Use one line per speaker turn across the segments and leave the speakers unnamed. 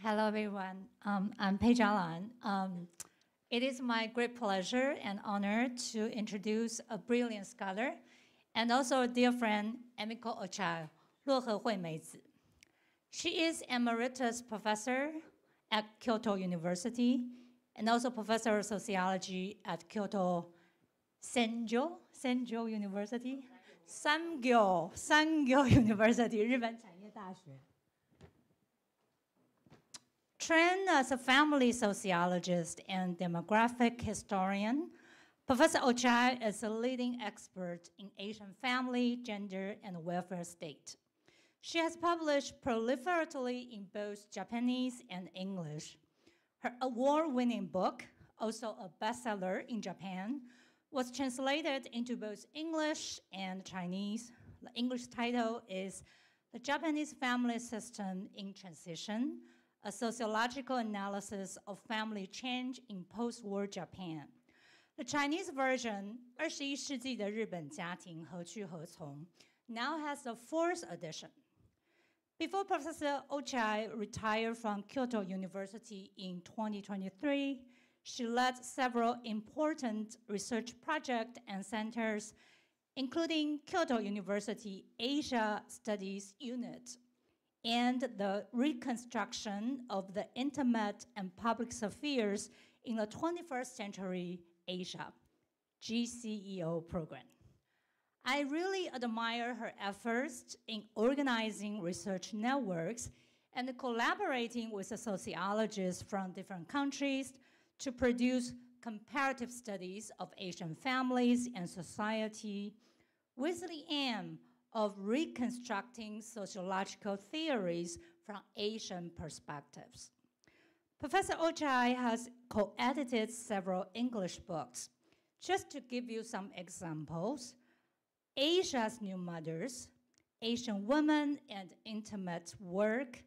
Hello, everyone. I'm Pei-Chia. It is my great pleasure and honor to introduce a brilliant scholar and also a dear friend, Emiko OCHIAI, 落合惠美子. She is emeritus professor at Kyoto University and also professor of sociology at Kyoto Sangyo University? Sangyo University, 日本产业大学. Trained as a family sociologist and demographic historian, Professor OCHIAI is a leading expert in Asian family, gender, and welfare state. She has published proliferately in both Japanese and English. Her award-winning book, also a bestseller in Japan, was translated into both English and Chinese. The English title is The Japanese Family System in Transition, a sociological analysis of family change in post-war Japan. The Chinese version, 21世纪的日本家庭何去何从, now has a 4th edition. Before Professor OCHIAI retired from Kyoto University in 2023, she led several important research projects and centers, including Kyoto University Asia Studies Unit, and the reconstruction of the intimate and public spheres in the 21st century Asia, GCEO program. I really admire her efforts in organizing research networks and collaborating with the sociologists from different countries to produce comparative studies of Asian families and society with the aim of reconstructing sociological theories from Asian perspectives. Professor OCHIAI has co-edited several English books. Just to give you some examples, Asia's New Mothers, Asian Women and Intimate Work,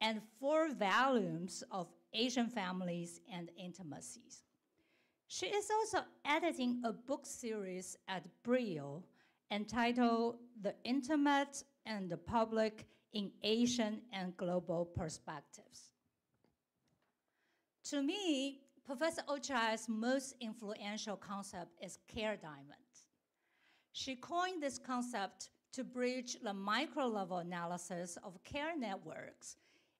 and 4 volumes of Asian Families and Intimacies. She is also editing a book series at Brio entitled The Intimate and the Public in Asian and Global Perspectives. To me, Professor OCHIAI's most influential concept is care diamond. She coined this concept to bridge the micro-level analysis of care networks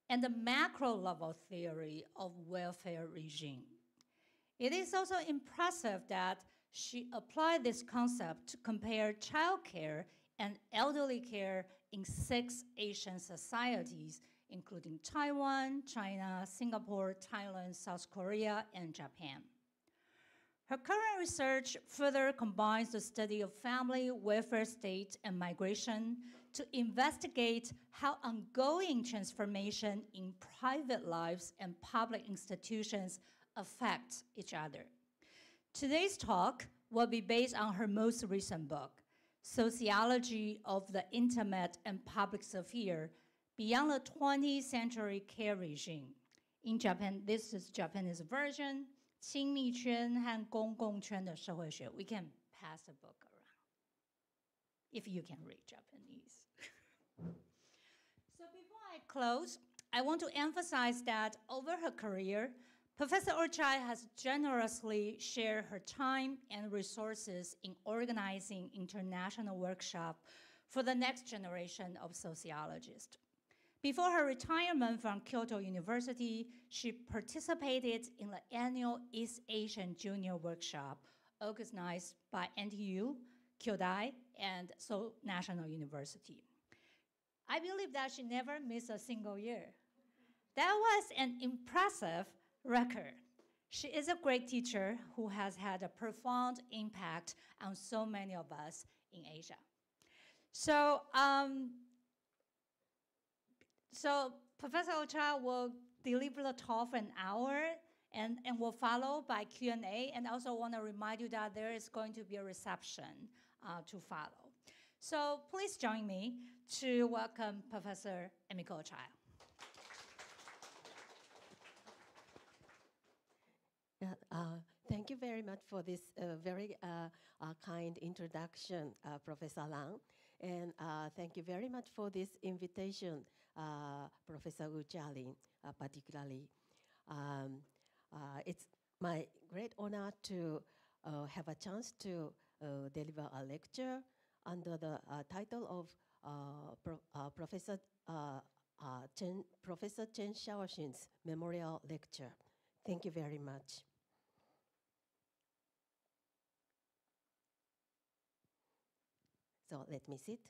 and the macro-level theory of welfare regime. It is also impressive that she applied this concept to compare childcare and elderly care in 6 Asian societies, including Taiwan, China, Singapore, Thailand, South Korea, and Japan. Her current research further combines the study of family, welfare state, and migration to investigate how ongoing transformation in private lives and public institutions affect each other. Today's talk will be based on her most recent book, Sociology of the Intimate and Public Sphere Beyond the 20th Century Care Regime. In Japan, this is Japanese version, 亲密圈和公共圈的社会学. We can pass the book around, if you can read Japanese. So before I close, I want to emphasize that over her career, Professor OCHIAI has generously shared her time and resources in organizing international workshops for the next generation of sociologists. Before her retirement from Kyoto University, she participated in the annual East Asian Junior Workshop organized by NTU, Kyodai, and Seoul National University. I believe that she never missed a single year. That was an impressive record. She is a great teacher who has had a profound impact on so many of us in Asia. So Professor OCHIAI will deliver the talk for an hour and will follow by Q&A. And also want to remind you that there is going to be a reception to follow. So please join me to welcome Professor Emiko OCHIAI.
Thank you very much for this very kind introduction, Professor Lang. And thank you very much for this invitation Professor OCHIAI particularly. It's my great honor to have a chance to deliver a lecture under the title of Professor Chen Shao-hsing's Memorial Lecture. Thank you very much. So let me sit.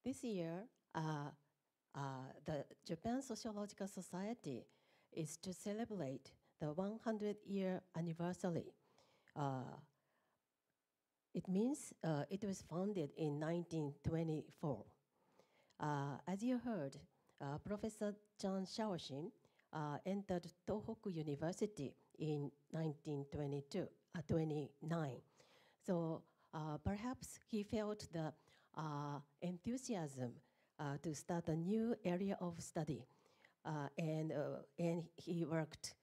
This year, the Japan Sociological Society is to celebrate the 100-year anniversary. It means it was founded in 1924. As you heard, Professor Chen Shao-hsing entered Tohoku University in 1929. So perhaps he felt the enthusiasm to start a new area of study, and he worked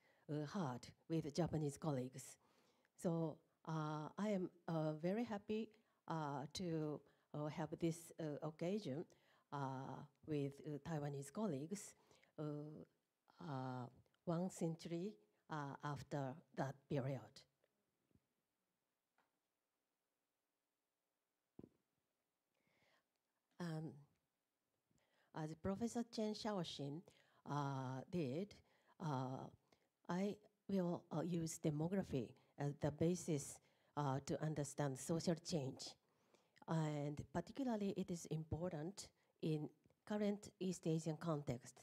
hard with Japanese colleagues. So I am very happy to have this occasion with Taiwanese colleagues 1 century after that period. As Professor Chen Shao-hsing did, I will use demography as the basis to understand social change. And particularly it is important in current East Asian context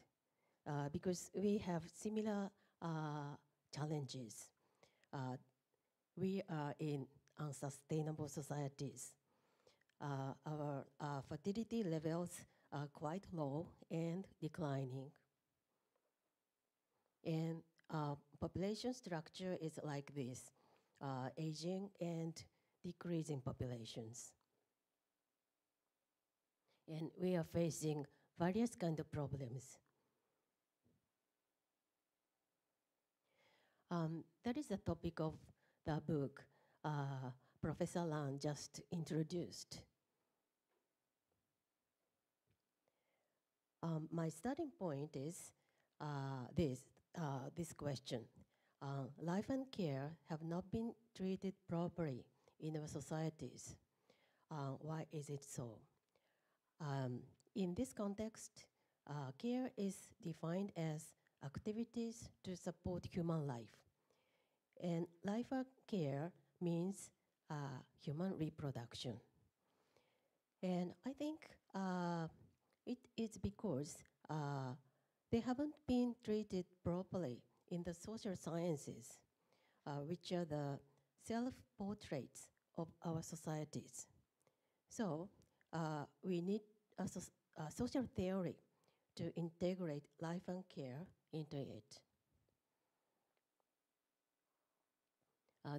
because we have similar challenges. We are in unsustainable societies. Our fertility levels are quite low and declining. And population structure is like this, aging and decreasing populations. And we are facing various kinds of problems. That is the topic of the book Professor Lan just introduced. My starting point is this question. Life and care have not been treated properly in our societies. Why is it so? In this context, care is defined as activities to support human life. And life and care means human reproduction. And I think it is because they haven't been treated properly in the social sciences, which are the self-portraits of our societies. So we need a social theory to integrate life and care into it.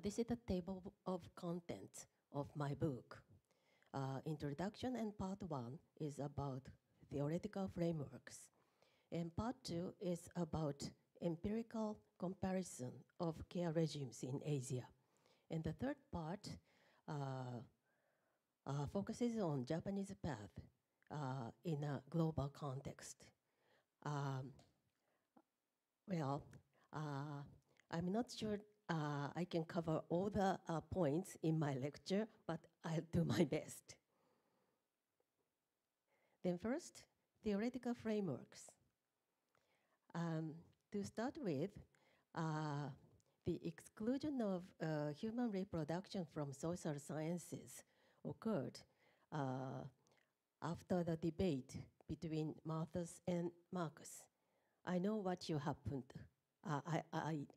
This is the table of contents of my book. Introduction and part 1 is about theoretical frameworks. And part 2 is about empirical comparison of care regimes in Asia. And the third part focuses on Japanese path in a global context. I'm not sure I can cover all the points in my lecture, but I'll do my best. Then first, theoretical frameworks. To start with, the exclusion of human reproduction from social sciences occurred after the debate between Malthus and Marx. I know what happened.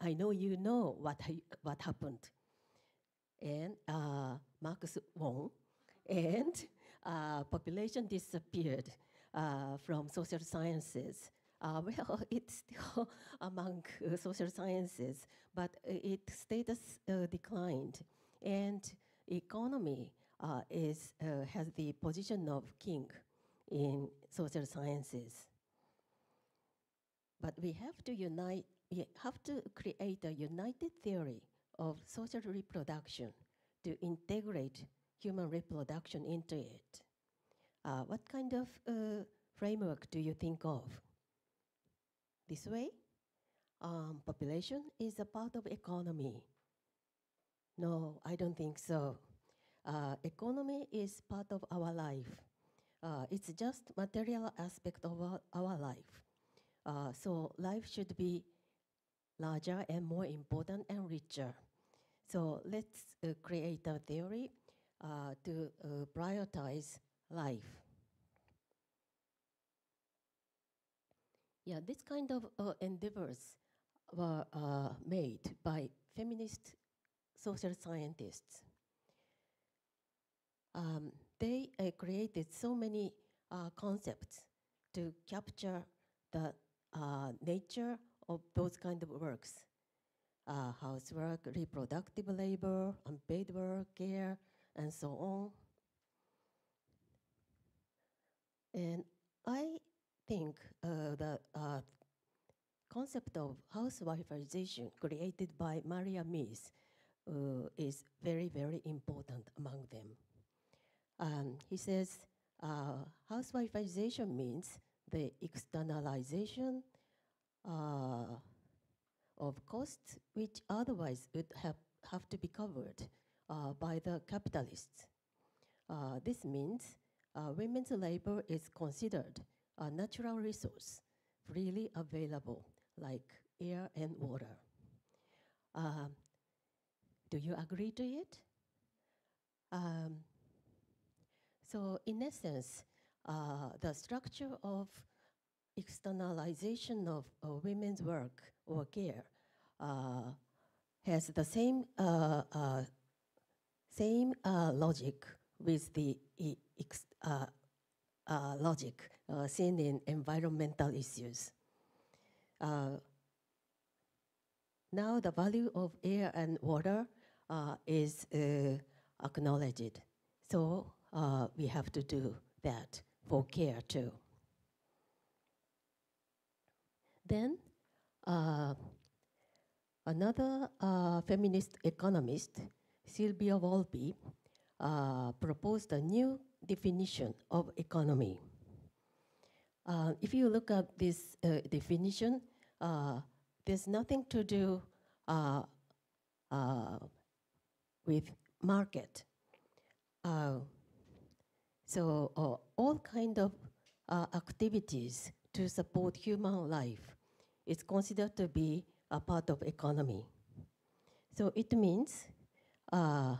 I know you know what happened. And Marx won, and population disappeared from social sciences. It's still among social sciences, but its status declined, and economy has the position of king in social sciences. But we have to create a united theory of social reproduction to integrate human reproduction into it. What kind of framework do you think of? This way? Population is a part of economy. No, I don't think so. Economy is part of our life. It's just material aspect of our life. So life should be larger and more important and richer. So let's create a theory to prioritize life. Yeah, this kind of endeavors were made by feminist social scientists. They created so many concepts to capture the nature of those kind of works. Housework, reproductive labor, unpaid work, care, and so on. And I think the concept of housewifeization created by Maria Mies is very, very important among them. He says housewifeization means the externalization of costs which otherwise would have to be covered by the capitalists. This means women's labor is considered a natural resource freely available like air and water. Do you agree to it? So in essence, the structure of externalization of women's work or care has the same logic with the logic seen in environmental issues. Now the value of air and water is acknowledged. So we have to do that for care too. Then another feminist economist, Sylvia Wolpe, proposed a new definition of economy. If you look at this definition, there's nothing to do with market. So all kind of activities to support human life is considered to be a part of economy. So it means the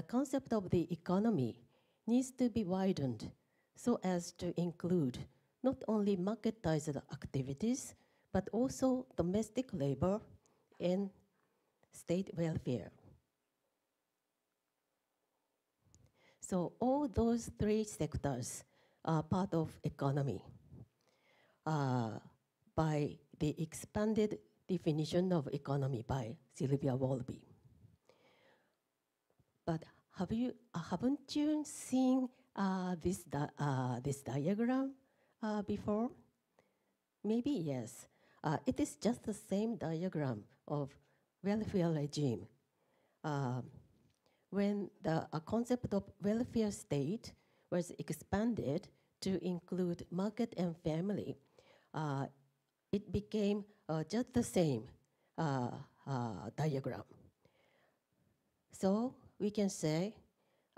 concept of the economy needs to be widened so as to include not only marketized activities, but also domestic labor and state welfare. So all those three sectors are part of economy by the expanded definition of economy by Sylvia Wolpe. But haven't you seen this diagram before? Maybe yes. It is just the same diagram of welfare regime. When the concept of welfare state was expanded to include market and family, it became just the same diagram. So we can say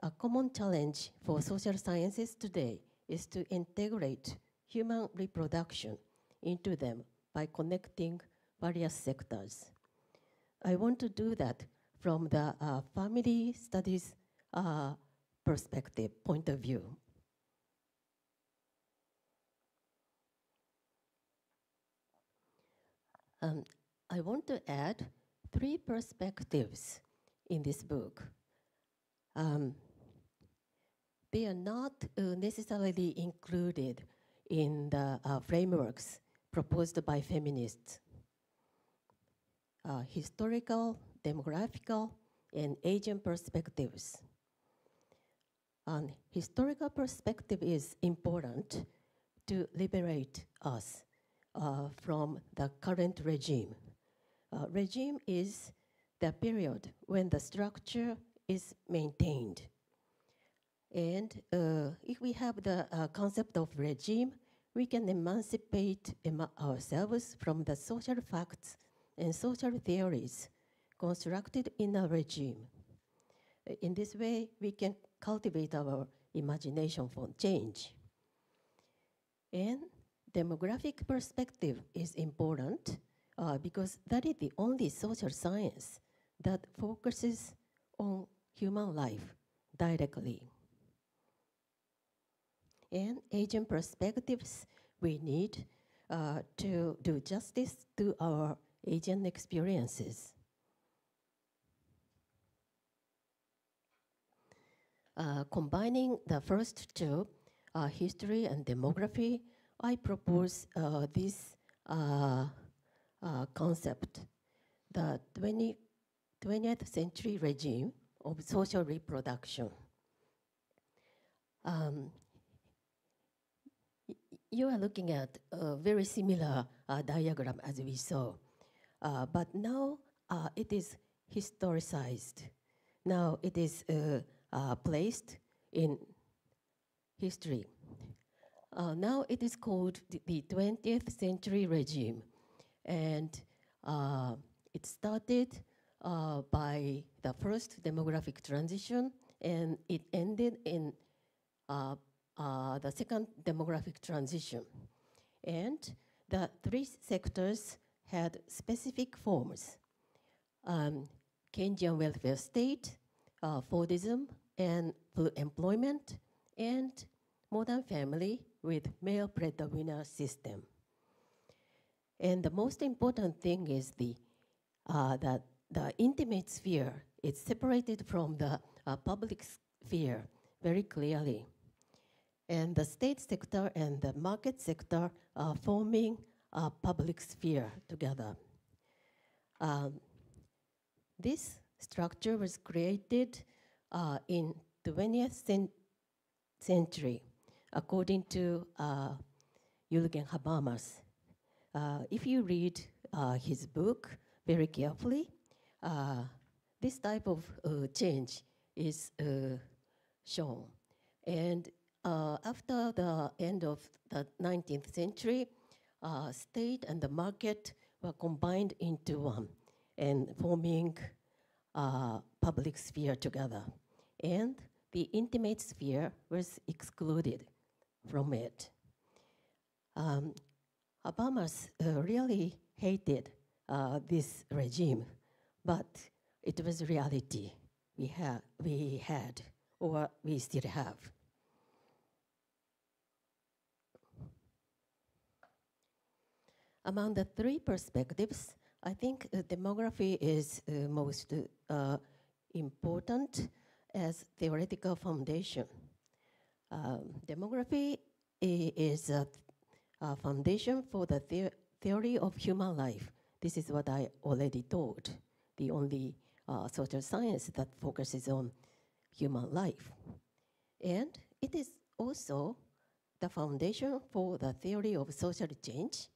a common challenge for social sciences today is to integrate human reproduction into them by connecting various sectors. I want to do that from the family studies perspective, point of view. I want to add 3 perspectives in this book. They are not necessarily included in the frameworks proposed by feminists. Historical, demographical, and Asian perspectives. Historical perspective is important to liberate us from the current regime. Regime is the period when the structure is maintained. And if we have the concept of regime, we can emancipate ourselves from the social facts and social theories constructed in a regime. In this way, we can cultivate our imagination for change. And demographic perspective is important because that is the only social science that focuses on human life directly. And Asian perspectives we need to do justice to our Asian experiences. Combining the first two, history and demography, I propose this concept, the 20th century regime of social reproduction. You are looking at a very similar diagram as we saw, but now it is historicized. Now it is placed in history. Now it is called the 20th century regime, and it started by the first demographic transition, and it ended in the second demographic transition. And the three sectors had specific forms: Keynesian welfare state, Fordism, and full employment, and modern family with male breadwinner system. And the most important thing is that the intimate sphere is separated from the public sphere very clearly. And the state sector and the market sector are forming a public sphere together. This structure was created in 20th century, according to Jürgen Habermas. If you read his book very carefully, this type of change is shown. And after the end of the 19th century, state and the market were combined into one and forming public sphere together. And the intimate sphere was excluded from it. Habermas really hated this regime, but it was reality we had, or we still have. Among the three perspectives, I think demography is most important as theoretical foundation. Demography is a foundation for the theory of human life. This is what I already told, the only social science that focuses on human life. And it is also the foundation for the theory of social change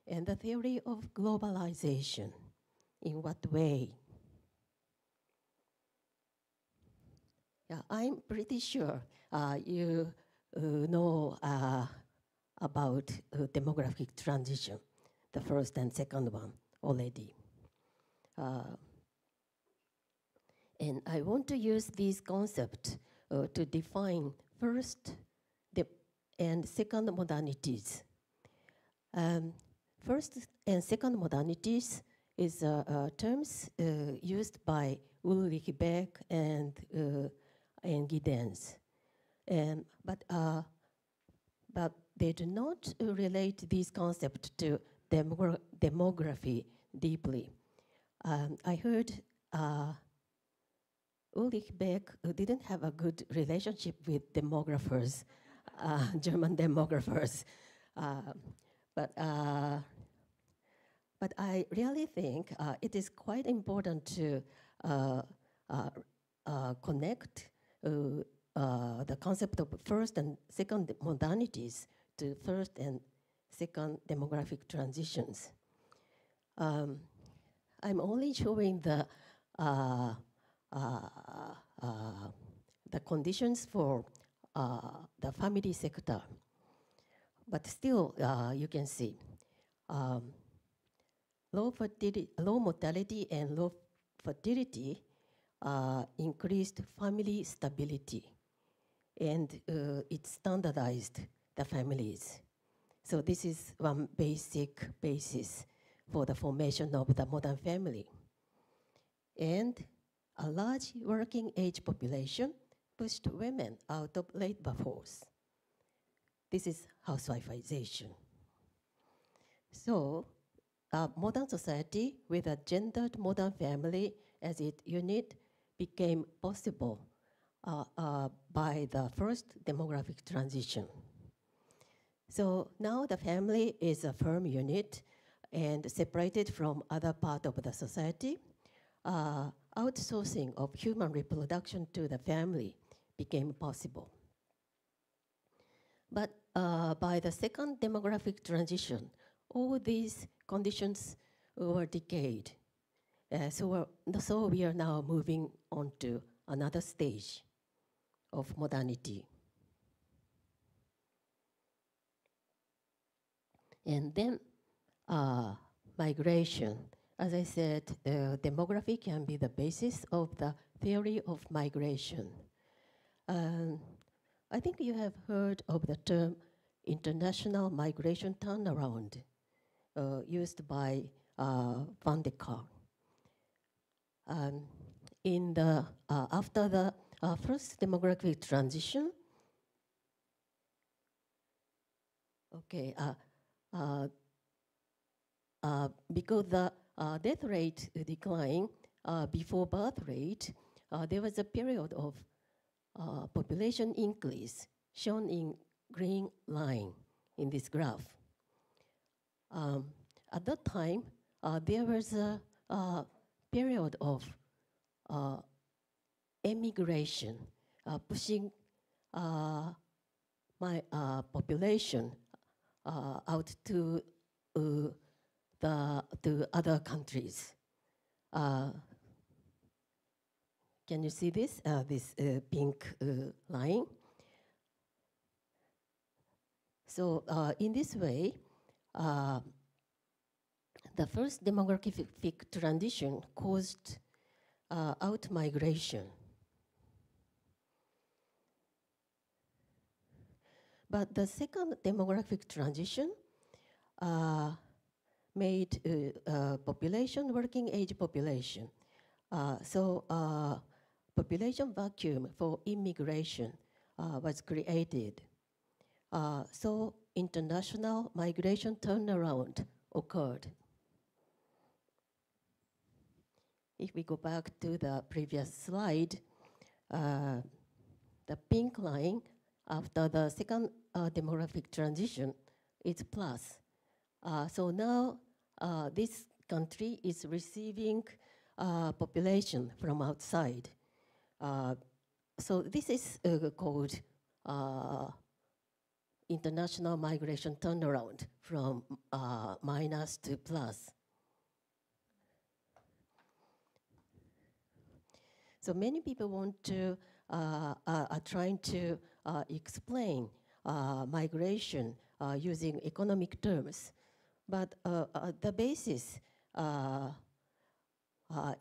and the theory of globalization. In what way? Yeah, I'm pretty sure you know about demographic transition, the first and second one already. And I want to use these concepts to define first and second modernities. First and second modernities is terms used by Ulrich Beck and Giddens. But they do not relate these concepts to demography deeply. I heard Ulrich Beck didn't have a good relationship with demographers, German demographers. But I really think it is quite important to connect the concept of first and second modernities to first and second demographic transitions. I'm only showing the conditions for the family sector. But still, you can see low mortality and low fertility increased family stability, and it standardized the families. So this is one basic basis for the formation of the modern family. And a large working age population pushed women out of labor force. This is housewifeization. So a modern society with a gendered modern family as its unit became possible by the first demographic transition. So now the family is a firm unit and separated from other part of the society. Outsourcing of human reproduction to the family became possible. But by the second demographic transition, all these conditions were decayed. So we are now moving on to another stage of modernity. And then migration. As I said, demography can be the basis of the theory of migration. I think you have heard of the term international migration turnaround used by Van de Kar. In the after the first demographic transition, okay, because the death rate decline before birth rate, there was a period of population increase shown in green line in this graph. At that time, there was a period of emigration, pushing my population out to other countries. Can you see this? This pink line. So in this way, the first demographic transition caused out-migration. But the second demographic transition made population, working age population. Population vacuum for immigration was created. So international migration turnaround occurred. If we go back to the previous slide, the pink line after the second demographic transition is plus. So now this country is receiving population from outside. So this is called international migration turnaround from minus to plus. So many people want to, are trying to explain migration using economic terms, but the basis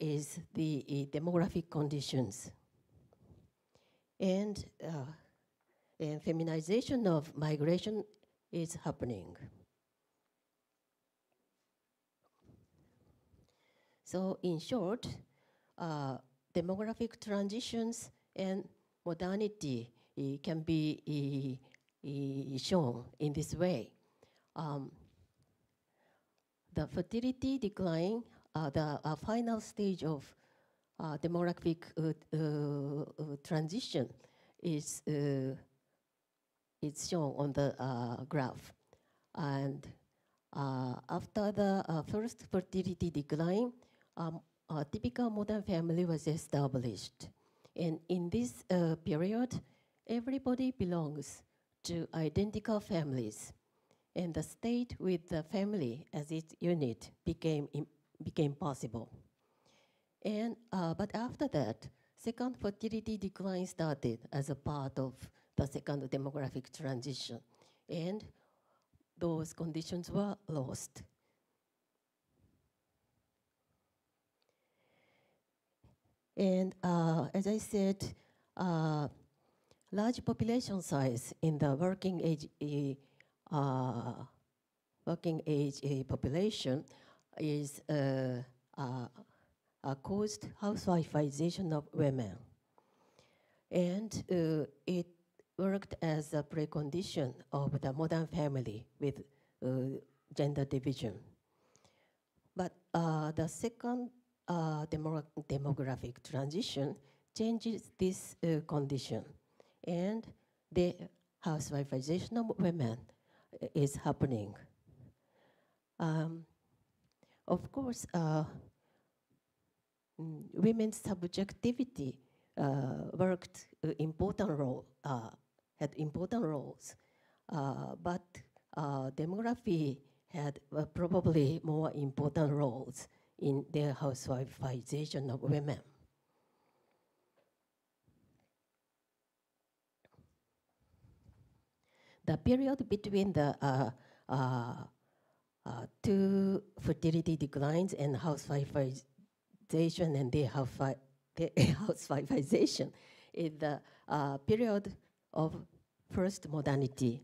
is the demographic conditions. And feminization of migration is happening. So in short, demographic transitions and modernity can be shown in this way. The fertility decline, the final stage of demographic transition is shown on the graph. And after the first fertility decline, a typical modern family was established. And in this period, everybody belongs to identical families. And the state with the family as its unit became possible. And but after that, second fertility decline started as a part of the second demographic transition. And those conditions were lost. And as I said, large population size in the working age population is caused housewifeization of women. And it worked as a precondition of the modern family with gender division. But the second demographic transition changes this condition, and the housewifeization of women is happening. Of course, women's subjectivity worked important role, had important roles, but demography had probably more important roles in the housewifeization of women. The period between the two fertility declines and housewifeization and the housewifeization is the period of first modernity,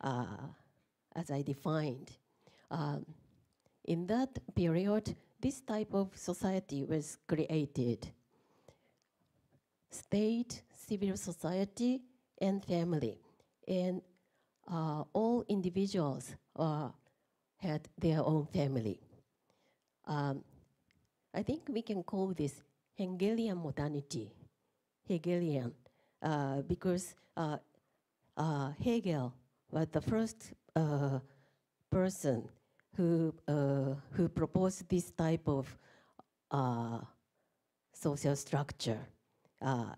as I defined. In that period, this type of society was created. State, civil society, and family. And all individuals had their own family. I think we can call this Hegelian modernity. Hegelian, because Hegel was the first person who proposed this type of social structure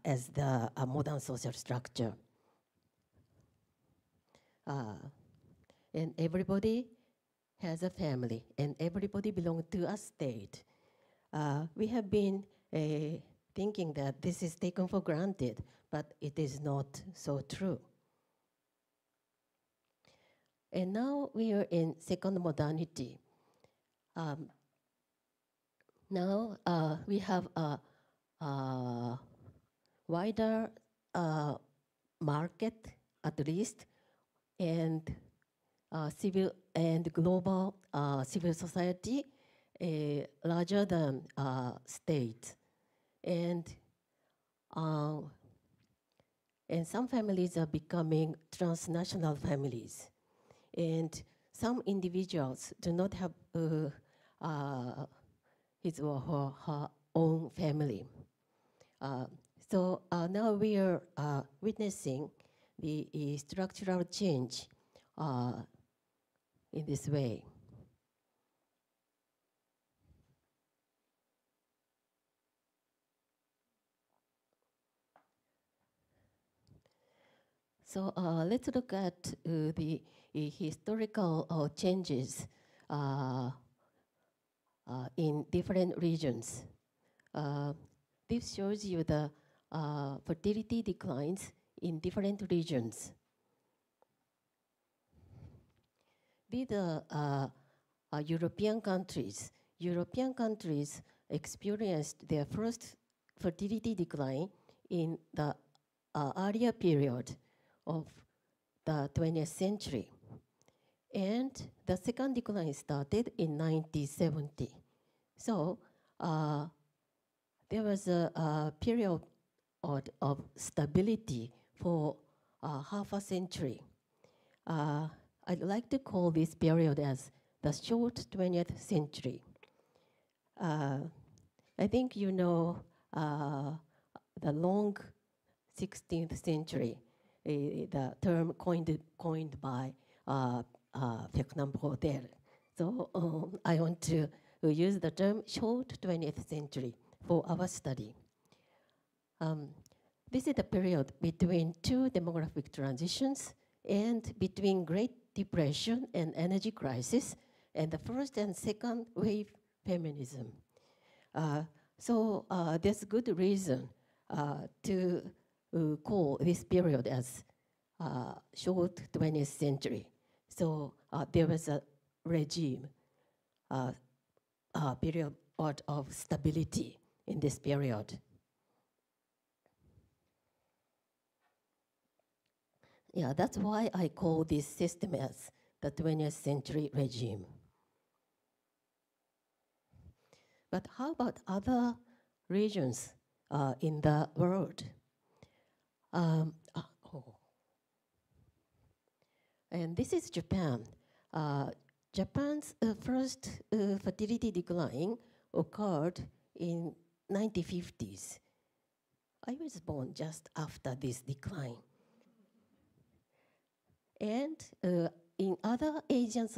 as the modern social structure. And everybody has a family, and everybody belongs to a state. We have been thinking that this is taken for granted, but it is not so true. And now we are in second modernity. Now we have a wider market, at least, and civil and global civil society larger than state. And some families are becoming transnational families. And some individuals do not have his or her own family. So now we are witnessing the structural change in this way. So let's look at the historical changes in different regions. This shows you the fertility declines in different regions. These are European countries. European countries experienced their first fertility decline in the earlier period of the 20th century. And the second decline started in 1970. So there was a period of stability for half a century. I'd like to call this period as the short 20th century. I think you know the long 16th century, the term coined by Fernand Braudel. So I want to use the term short 20th century for our study. This is the period between two demographic transitions and between Great Depression and energy crisis and the first and second wave feminism. So there's good reason to call this period as short 20th century. So there was a regime, period of stability in this period. Yeah, that's why I call this system as the 20th century regime. But how about other regions in the world? And this is Japan. Japan's first fertility decline occurred in 1950s. I was born just after this decline. And in other Asian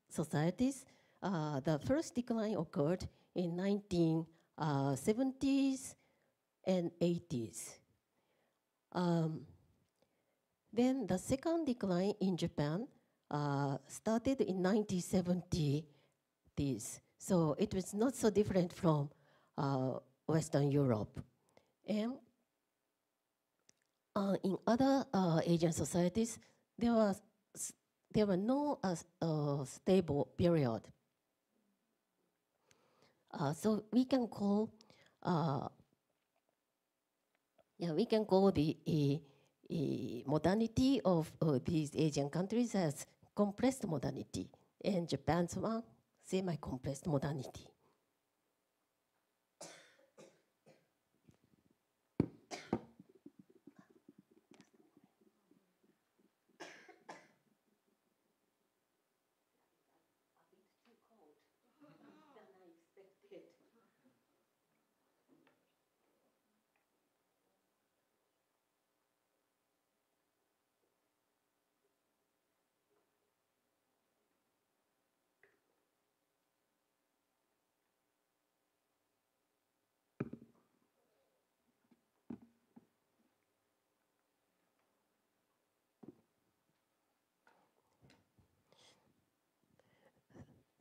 societies, the first decline occurred in 1970s and 80s. Then the second decline in Japan started in 1970s. So it was not so different from Western Europe. And in other Asian societies, there were no stable period. So we can call the modernity of these Asian countries as compressed modernity, and Japan's one semi-compressed modernity.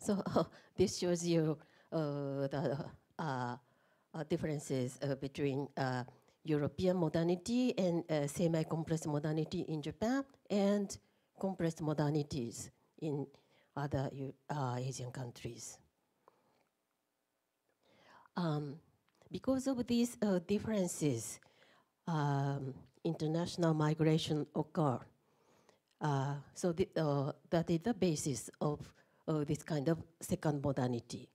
So this shows you the differences between European modernity and semi-compressed modernity in Japan and compressed modernities in other Asian countries. Because of these differences, international migration occur. So that is the basis of this kind of second modernity.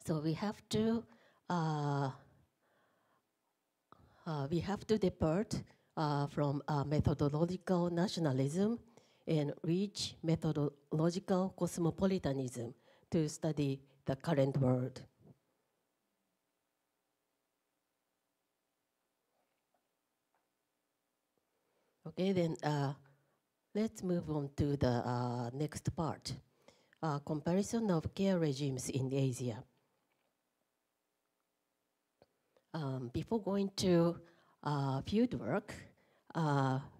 So we have to depart from methodological nationalism and reach methodological cosmopolitanism to study the current world. Okay, then let's move on to the next part, comparison of care regimes in Asia. Before going to field work,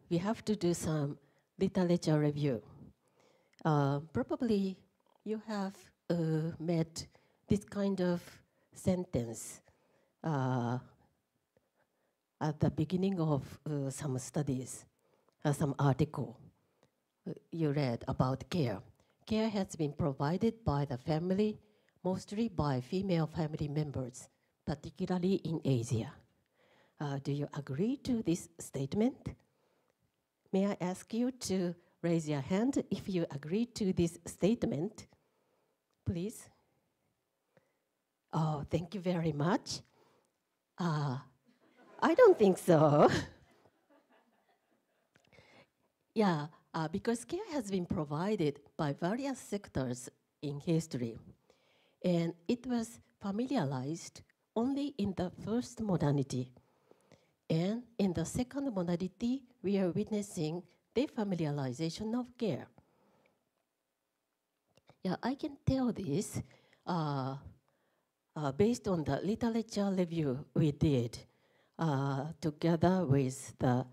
we have to do some literature review. Probably you have met this kind of sentence at the beginning of some studies, some article you read about care. Care has been provided by the family, mostly by female family members, particularly in Asia. Do you agree to this statement? May I ask you to raise your hand if you agree to this statement, please? Oh, thank you very much. I don't think so. Yeah, because care has been provided by various sectors in history, and it was familiarized only in the first modernity. And in the second modernity, we are witnessing defamilialization of care. Yeah, I can tell this based on the literature review we did together with the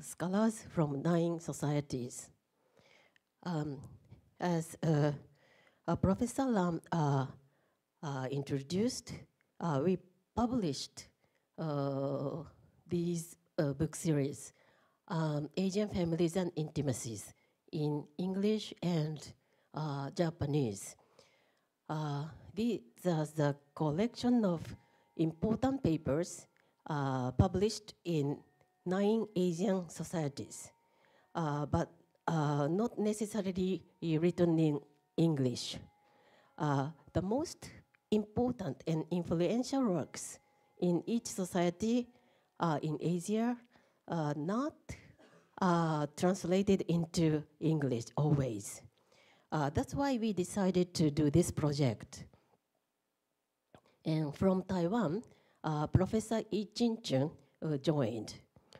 scholars from 9 societies. As Professor Lam introduced, we published these book series, Asian Families and Intimacies, in English and Japanese. These are the collection of important papers published in 9 Asian societies, but not necessarily written in English. The most important and influential works in each society in Asia not translated into English always. That's why we decided to do this project. And from Taiwan, Professor Yi Jin-chun joined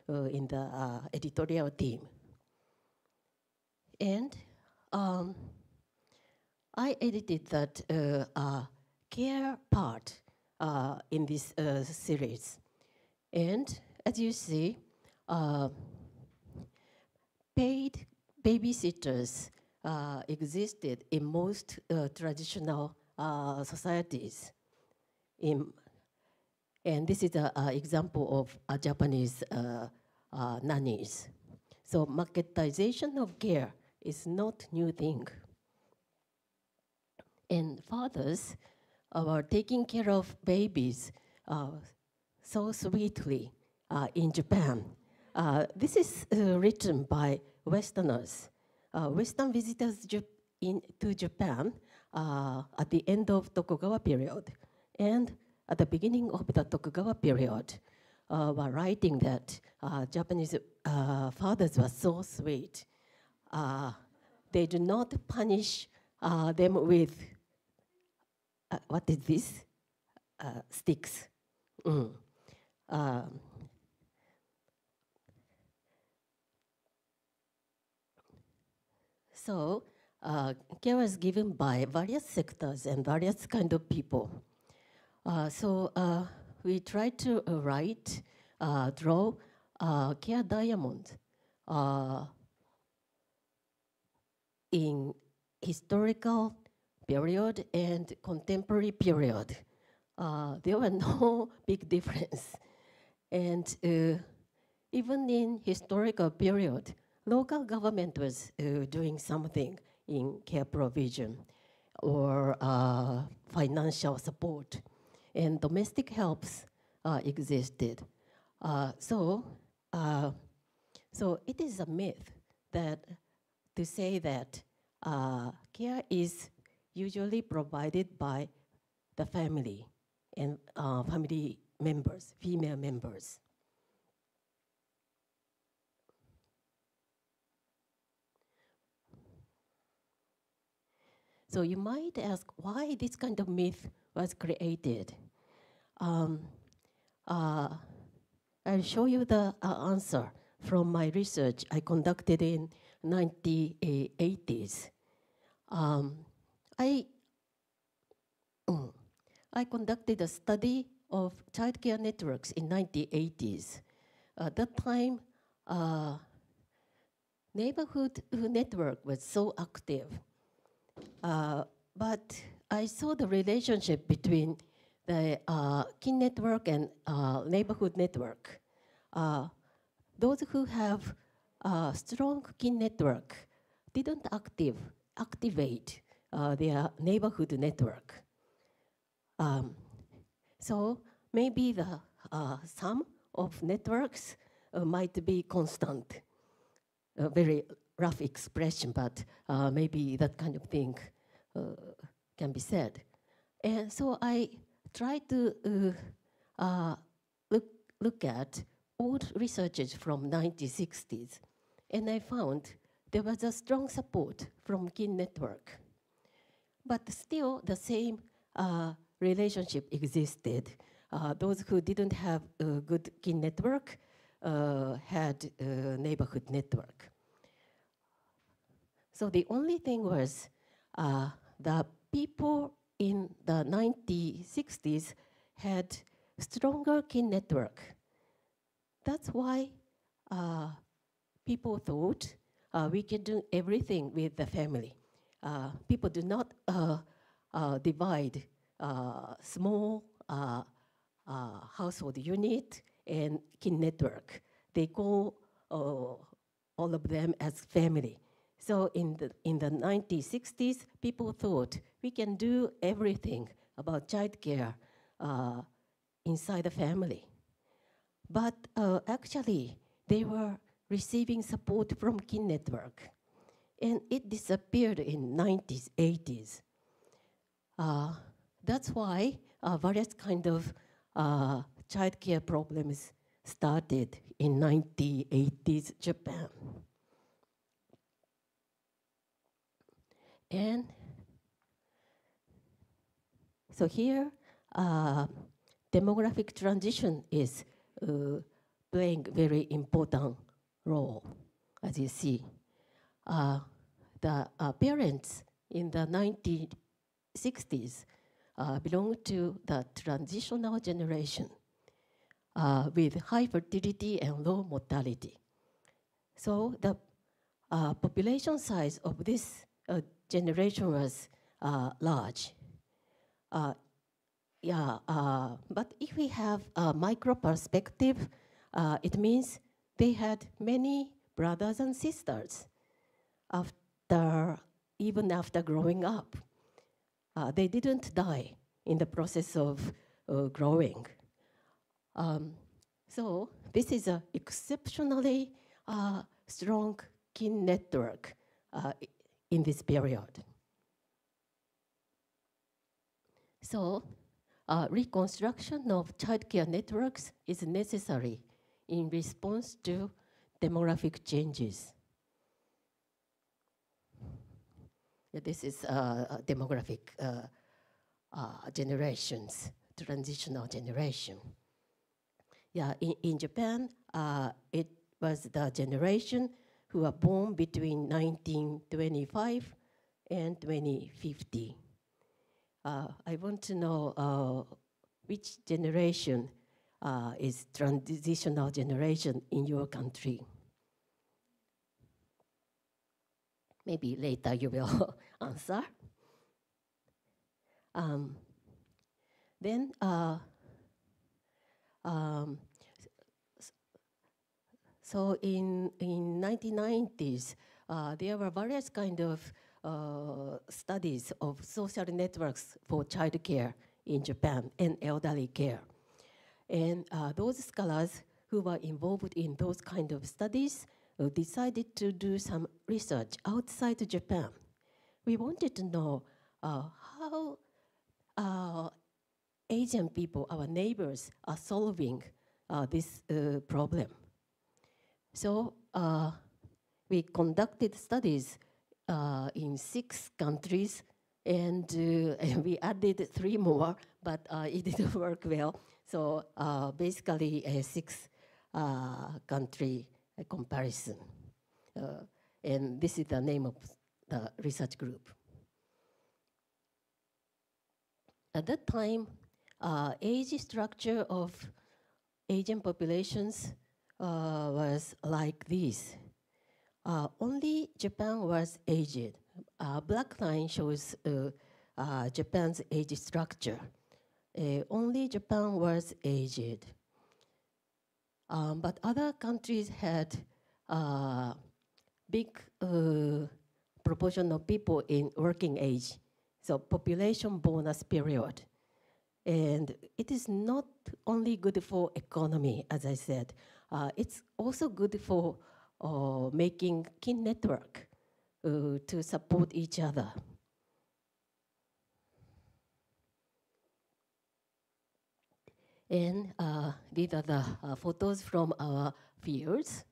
in the editorial team. And I edited that care part in this series. And as you see, paid babysitters existed in most traditional societies. And this is an example of Japanese nannies. So marketization of care is not new thing. And fathers are taking care of babies so sweetly in Japan. This is written by Westerners. Western visitors to Japan at the end of Tokugawa period and at the beginning of the Tokugawa period were writing that Japanese fathers were so sweet. They do not punish them with, what is this? Sticks. So care was given by various sectors and various kind of people. So we tried to draw care diamond in historical period and contemporary period. There were no big difference. And even in historical period, local government was doing something in care provision or financial support, and domestic helps existed. So it is a myth that to say that care is usually provided by the family and family members, female members. So you might ask why this kind of myth was created. I'll show you the answer from my research I conducted in 1980s. I conducted a study of child care networks in 1980s. At that time, neighborhood network was so active. But I saw the relationship between the kin network and neighborhood network. Those who have strong kin network didn't activate their neighborhood network. So maybe the sum of networks might be constant. A very rough expression, but maybe that kind of thing can be said. And so I tried to look at old researches from 1960s, and I found there was a strong support from kin network. But still the same relationship existed. Those who didn't have a good kin network had a neighborhood network. So the only thing was the people in the 1960s had stronger kin network. That's why people thought we can do everything with the family. People do not divide small household unit and kin network. They call all of them as family. So in the 1960s, people thought we can do everything about childcare inside the family. But actually, they were receiving support from kin network. And it disappeared in 90s, 80s. That's why various kind of childcare problems started in 1980s Japan. And so here, demographic transition is playing very important role, as you see. The parents in the 1960s belong to the transitional generation with high fertility and low mortality. So the population size of this generation was large. But if we have a micro perspective, it means they had many brothers and sisters even after growing up. They didn't die in the process of growing. So this is an exceptionally strong kin network in this period. So reconstruction of childcare networks is necessary in response to demographic changes. This is demographic generations, transitional generation. Yeah, in Japan, it was the generation who were born between 1925 and 2050. I want to know which generation is transitional generation in your country. Maybe later you will answer. Then, so in 1990s, there were various kind of studies of social networks for child care in Japan and elderly care. And those scholars who were involved in those kind of studies decided to do some research outside Japan. We wanted to know how Asian people, our neighbors, are solving this problem. So we conducted studies in 6 countries, and we added 3 more, but it didn't work well. So basically a 6 country comparison. And this is the name of the research group. At that time, age structure of Asian populations was like this. Only Japan was aged. Black line shows Japan's age structure. Only Japan was aged. But other countries had big proportion of people in working age, so population bonus period. And it is not only good for economy, as I said, it's also good for making kin network to support each other. And these are the photos from our fields.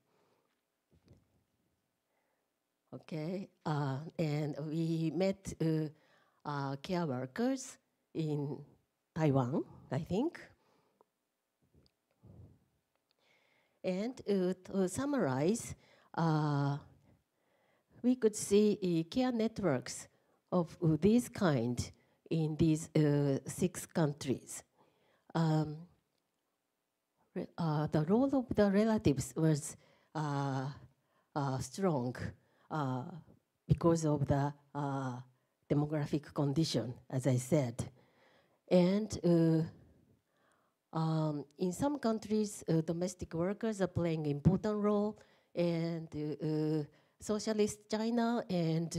Okay, and we met care workers in Taiwan, I think. And to summarize, we could see care networks of this kind in these 6 countries. The role of the relatives was strong because of the demographic condition, as I said. And In some countries, domestic workers are playing an important role, and socialist China and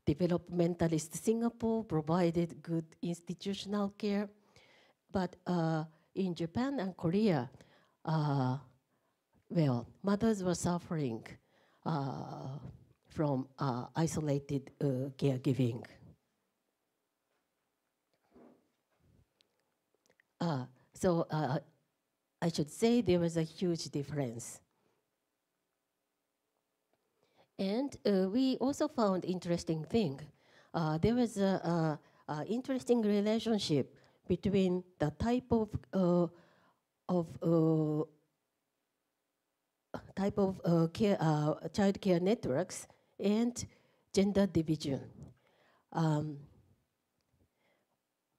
developmentalist Singapore provided good institutional care. But in Japan and Korea, well, mothers were suffering from isolated caregiving. So I should say there was a huge difference. And we also found interesting thing. There was a interesting relationship between the type of child care networks and gender division.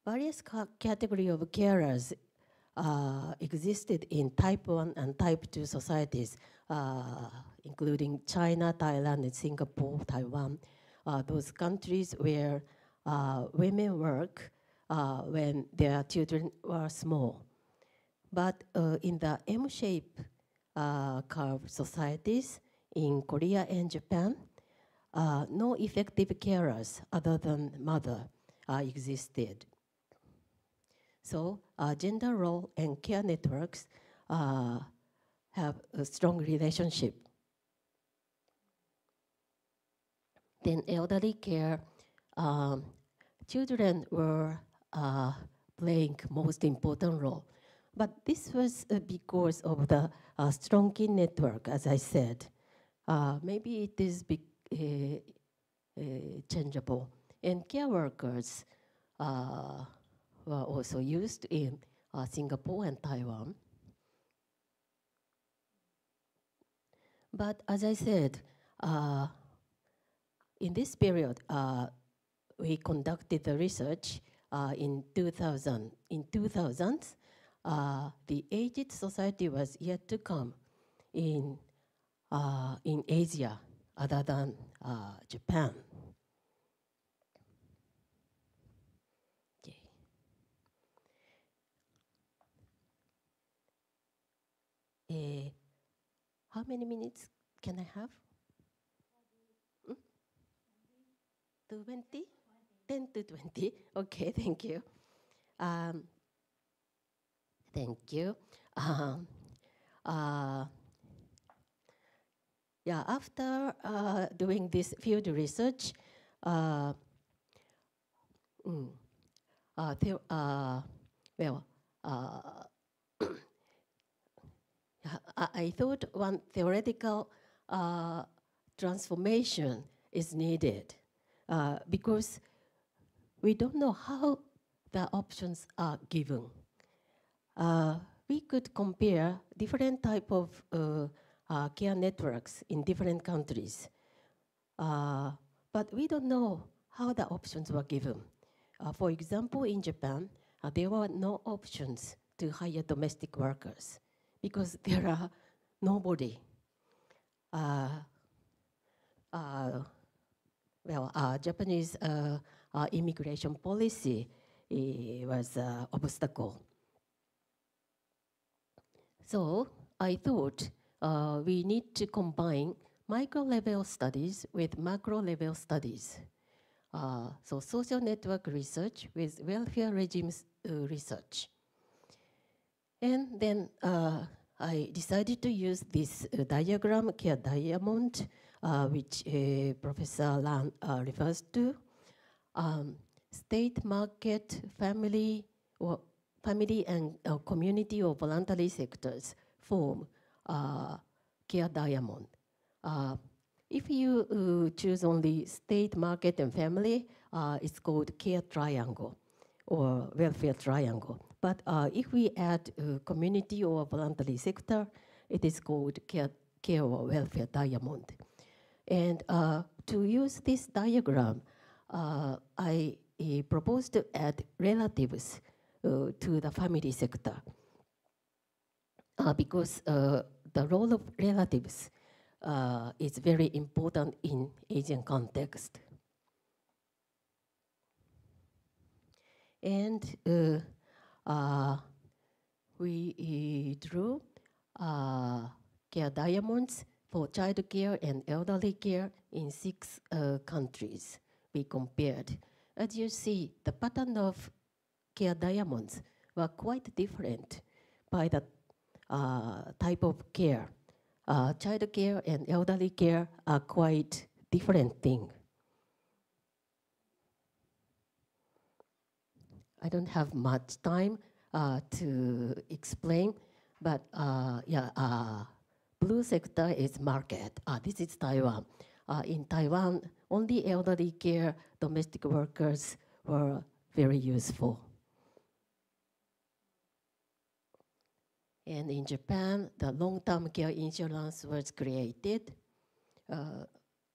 Various categories of carers existed in Type 1 and Type 2 societies, including China, Thailand, and Singapore, Taiwan, those countries where women work when their children were small. But in the M-shape curve societies in Korea and Japan, no effective carers other than mother existed. So gender role and care networks have a strong relationship. Then elderly care, children were playing most important role. But this was because of the strong kin network, as I said. Maybe it is changeable. And care workers were also used in Singapore and Taiwan. But as I said, in this period, we conducted the research in 2000. In 2000s, the aged society was yet to come in Asia, other than Japan. Okay. How many minutes can I have? 20? 10 to 20. Okay, thank you. Thank you. Yeah, after doing this field research, I thought one theoretical transformation is needed because we don't know how the options are given. We could compare different type of care networks in different countries, but we don't know how the options were given. For example, in Japan, there were no options to hire domestic workers because there are nobody. Japanese immigration policy was an obstacle. So I thought we need to combine micro-level studies with macro-level studies. So social network research with welfare regimes research. And then I decided to use this diagram, care diamond, which Professor Lan refers to. State, market, family and community or voluntary sectors form care diamond. If you choose only state, market, and family, it's called care triangle or welfare triangle. But if we add community or voluntary sector, it is called care or welfare diamond. And to use this diagram, I proposed to add relatives to the family sector because the role of relatives is very important in Asian context. And we drew care diamonds for child care and elderly care in 6 countries we compared. As you see, the pattern of care diamonds were quite different by the type of care. Child care and elderly care are quite different thing. I don't have much time to explain, but blue sector is market. This is Taiwan. In Taiwan, only elderly care domestic workers were very useful. And in Japan, the long-term care insurance was created.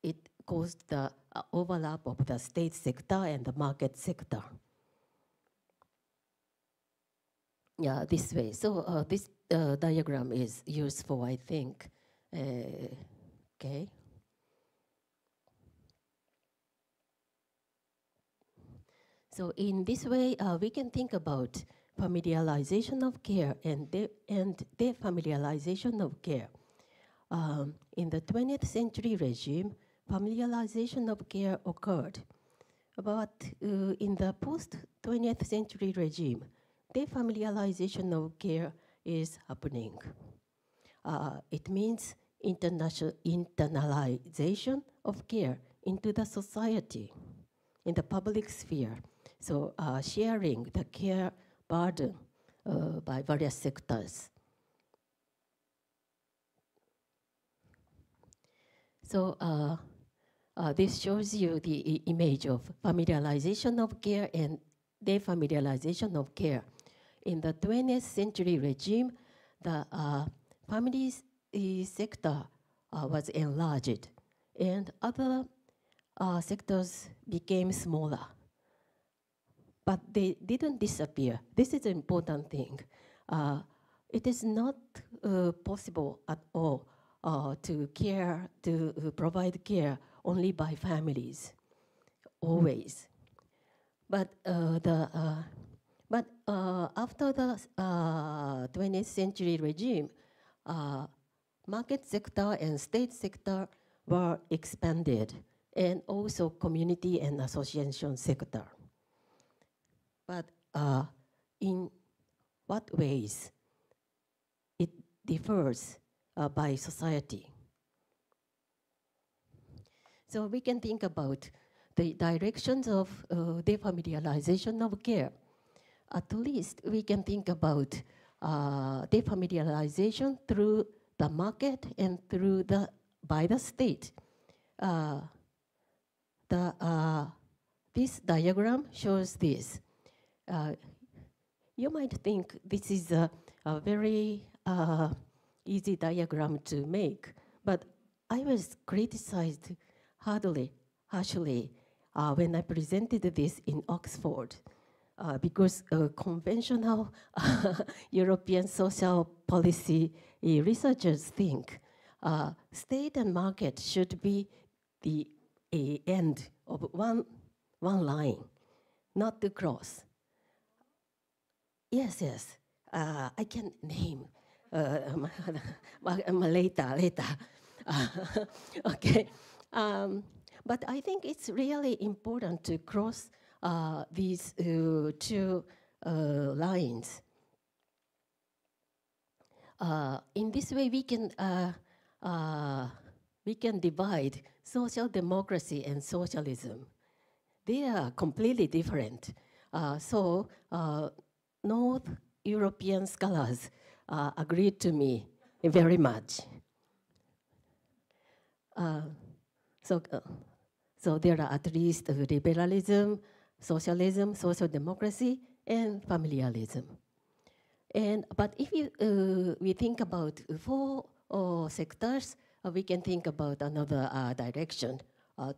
It caused the overlap of the state sector and the market sector. Yeah, this way. So this diagram is useful, I think. Okay. So in this way, we can think about familialization of care and defamilialization of care. In the 20th century regime, familialization of care occurred. But in the post-20th century regime, defamilialization of care is happening. It means internalization of care into the society, in the public sphere. So sharing the care burden by various sectors. So this shows you the image of familialization of care and defamilialization of care. In the 20th century regime, the family sector was enlarged, and other sectors became smaller. But they didn't disappear. This is an important thing. It is not possible at all to provide care only by families, always. But after the 20th century regime, market sector and state sector were expanded, and also community and association sector. But in what ways it differs by society? So we can think about the directions of defamilialization of care. At least we can think about defamilialization through the market and through by the state. This diagram shows this. You might think this is a very easy diagram to make, but I was criticized harshly when I presented this in Oxford, because conventional European social policy researchers think state and market should be the end of one line, not to cross. Yes, I can name later. Okay, but I think it's really important to cross these two lines. In this way, we can divide social democracy and socialism. They are completely different. So North European scholars agreed to me very much. So there are at least liberalism, socialism, social democracy, and familialism. But if we think about 4 sectors, we can think about another direction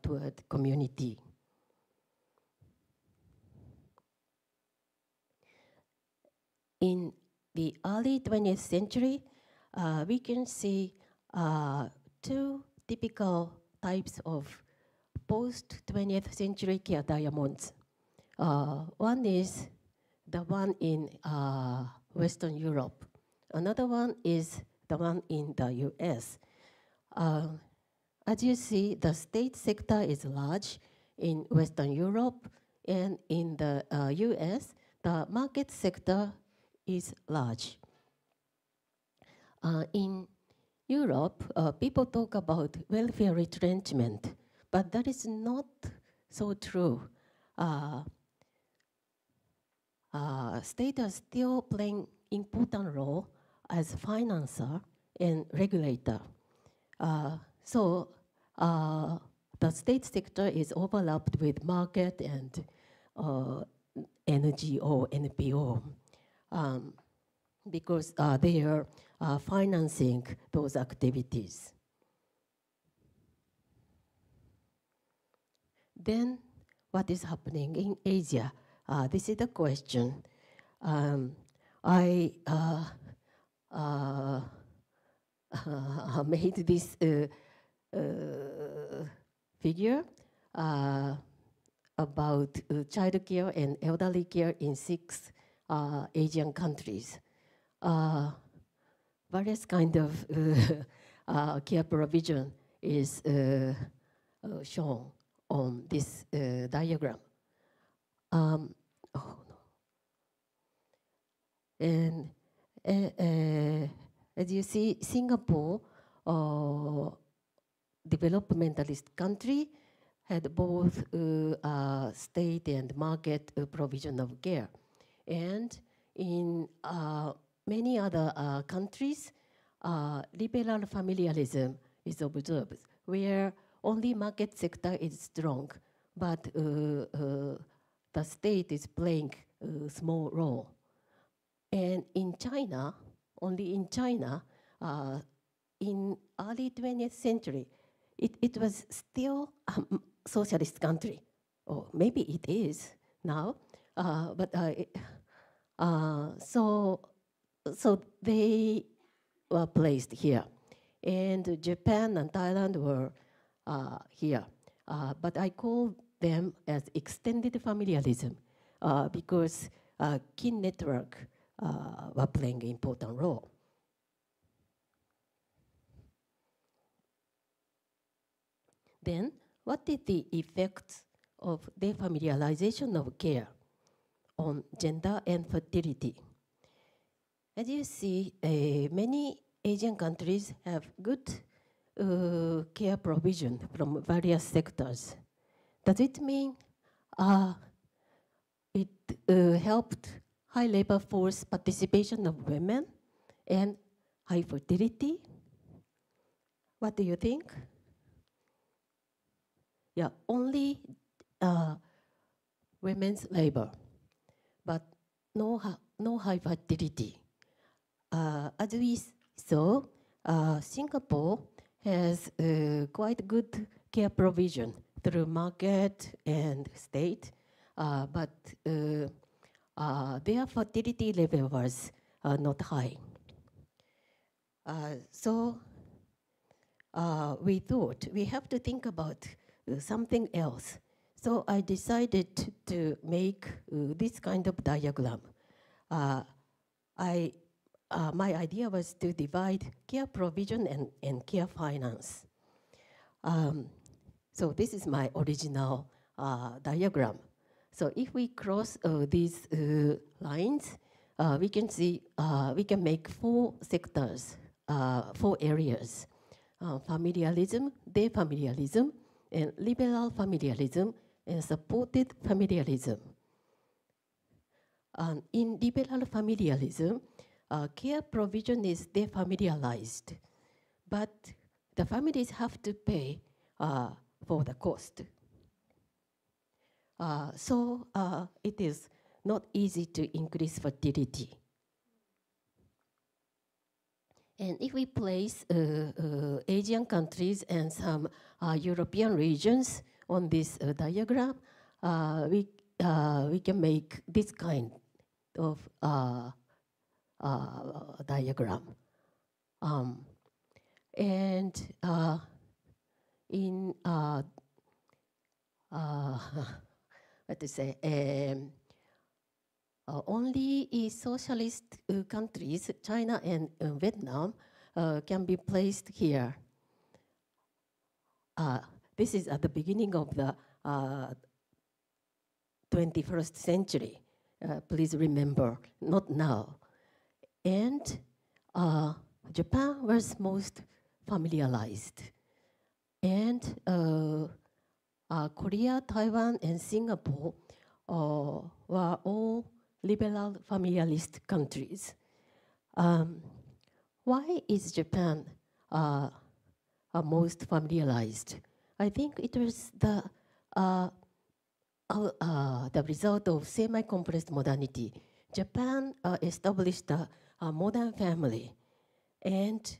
toward community. In the early 20th century, we can see 2 typical types of post-20th century care diamonds. One is the one in Western Europe. Another one is the one in the US. As you see, the state sector is large in Western Europe, and in the US, the market sector is large. In Europe, people talk about welfare retrenchment, but that is not so true. State are still playing important role as financer and regulator. So the state sector is overlapped with market and NGO, NPO, because they are financing those activities. Then what is happening in Asia? This is the question. I made this figure about child care and elderly care in 6 Asian countries. Various kind of care provision is shown on this diagram. And as you see, Singapore, developmentalist country, had both state and market provision of care. And in many other countries, liberal familialism is observed, where only market sector is strong, but the state is playing a small role. And in China, only in China, in early 20th century, it was still a socialist country, or maybe it is now, so they were placed here. And Japan and Thailand were here. But I call them as extended familialism because kin network were playing an important role. Then, what is the effect of defamilialization of care on gender and fertility? As you see, many Asian countries have good care provision from various sectors. Does it mean it helped high labor force participation of women and high fertility? What do you think? Yeah, only women's labor, but no high fertility. As we saw, Singapore has quite good care provision through market and state, but their fertility level was not high. So we thought we have to think about something else. So I decided to make this kind of diagram. My idea was to divide care provision and care finance. So this is my original diagram. So if we cross these lines, we can see we can make 4 sectors, 4 areas: familialism, defamilialism, and liberal familialism, and supported familialism. In liberal familialism, care provision is defamilialized, but the families have to pay for the cost. So it is not easy to increase fertility. And if we place Asian countries and some European regions on this diagram, we can make this kind of diagram. And in what to say? only socialist countries, China and Vietnam, can be placed here. This is at the beginning of the 21st century. Please remember, not now. And Japan was most familiarized. And Korea, Taiwan, and Singapore were all liberal familialist countries. Why is Japan most familiarized? I think it was the result of semi-compressed modernity. Japan established a modern family and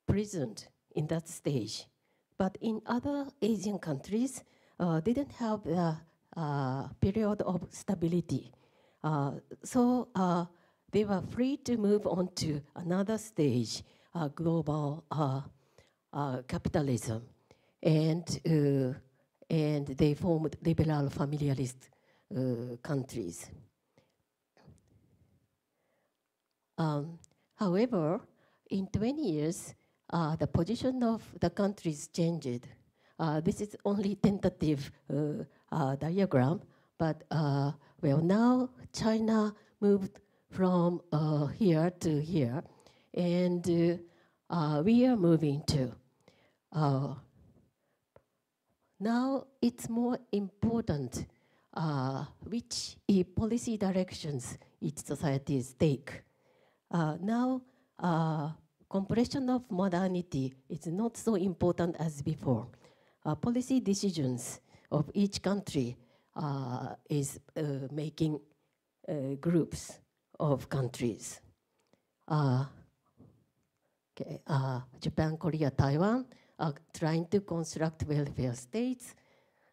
prisoned in that stage. But in other Asian countries, didn't have a period of stability. So they were free to move on to another stage, global capitalism. And they formed liberal familialist countries. However, in 20 years, the position of the countries changed. This is only tentative diagram, but well, now China moved from here to here, and we are moving to. Now it's more important which policy directions each societies take. Now, compression of modernity is not so important as before. Policy decisions of each country is making groups of countries. Japan, Korea, Taiwan are trying to construct welfare states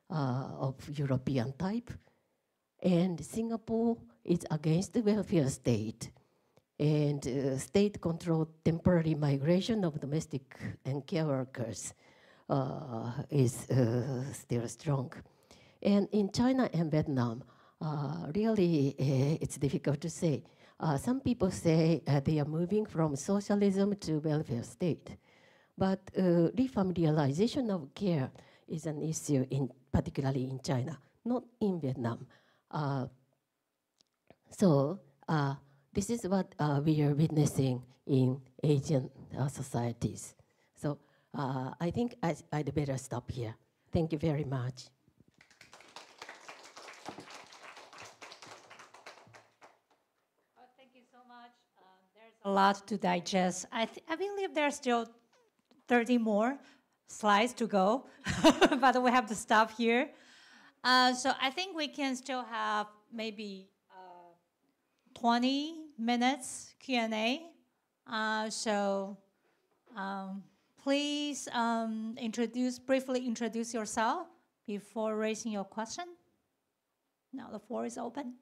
of European type. And Singapore is against the welfare state. And state-controlled temporary migration of domestic and care workers is still strong. And in China and Vietnam, really it's difficult to say. Some people say they are moving from socialism to welfare state. But refamilialization of care is an issue, particularly in China, not in Vietnam. So this is what we are witnessing in Asian societies. So I think I'd better stop here. Thank you very much.
Thank you so much. There's a lot to digest. I believe there's still 30 more slides to go, but we have to stop here. So I think we can still have maybe 20 minutes Q&A. Please briefly introduce yourself before raising your question. Now the floor is open.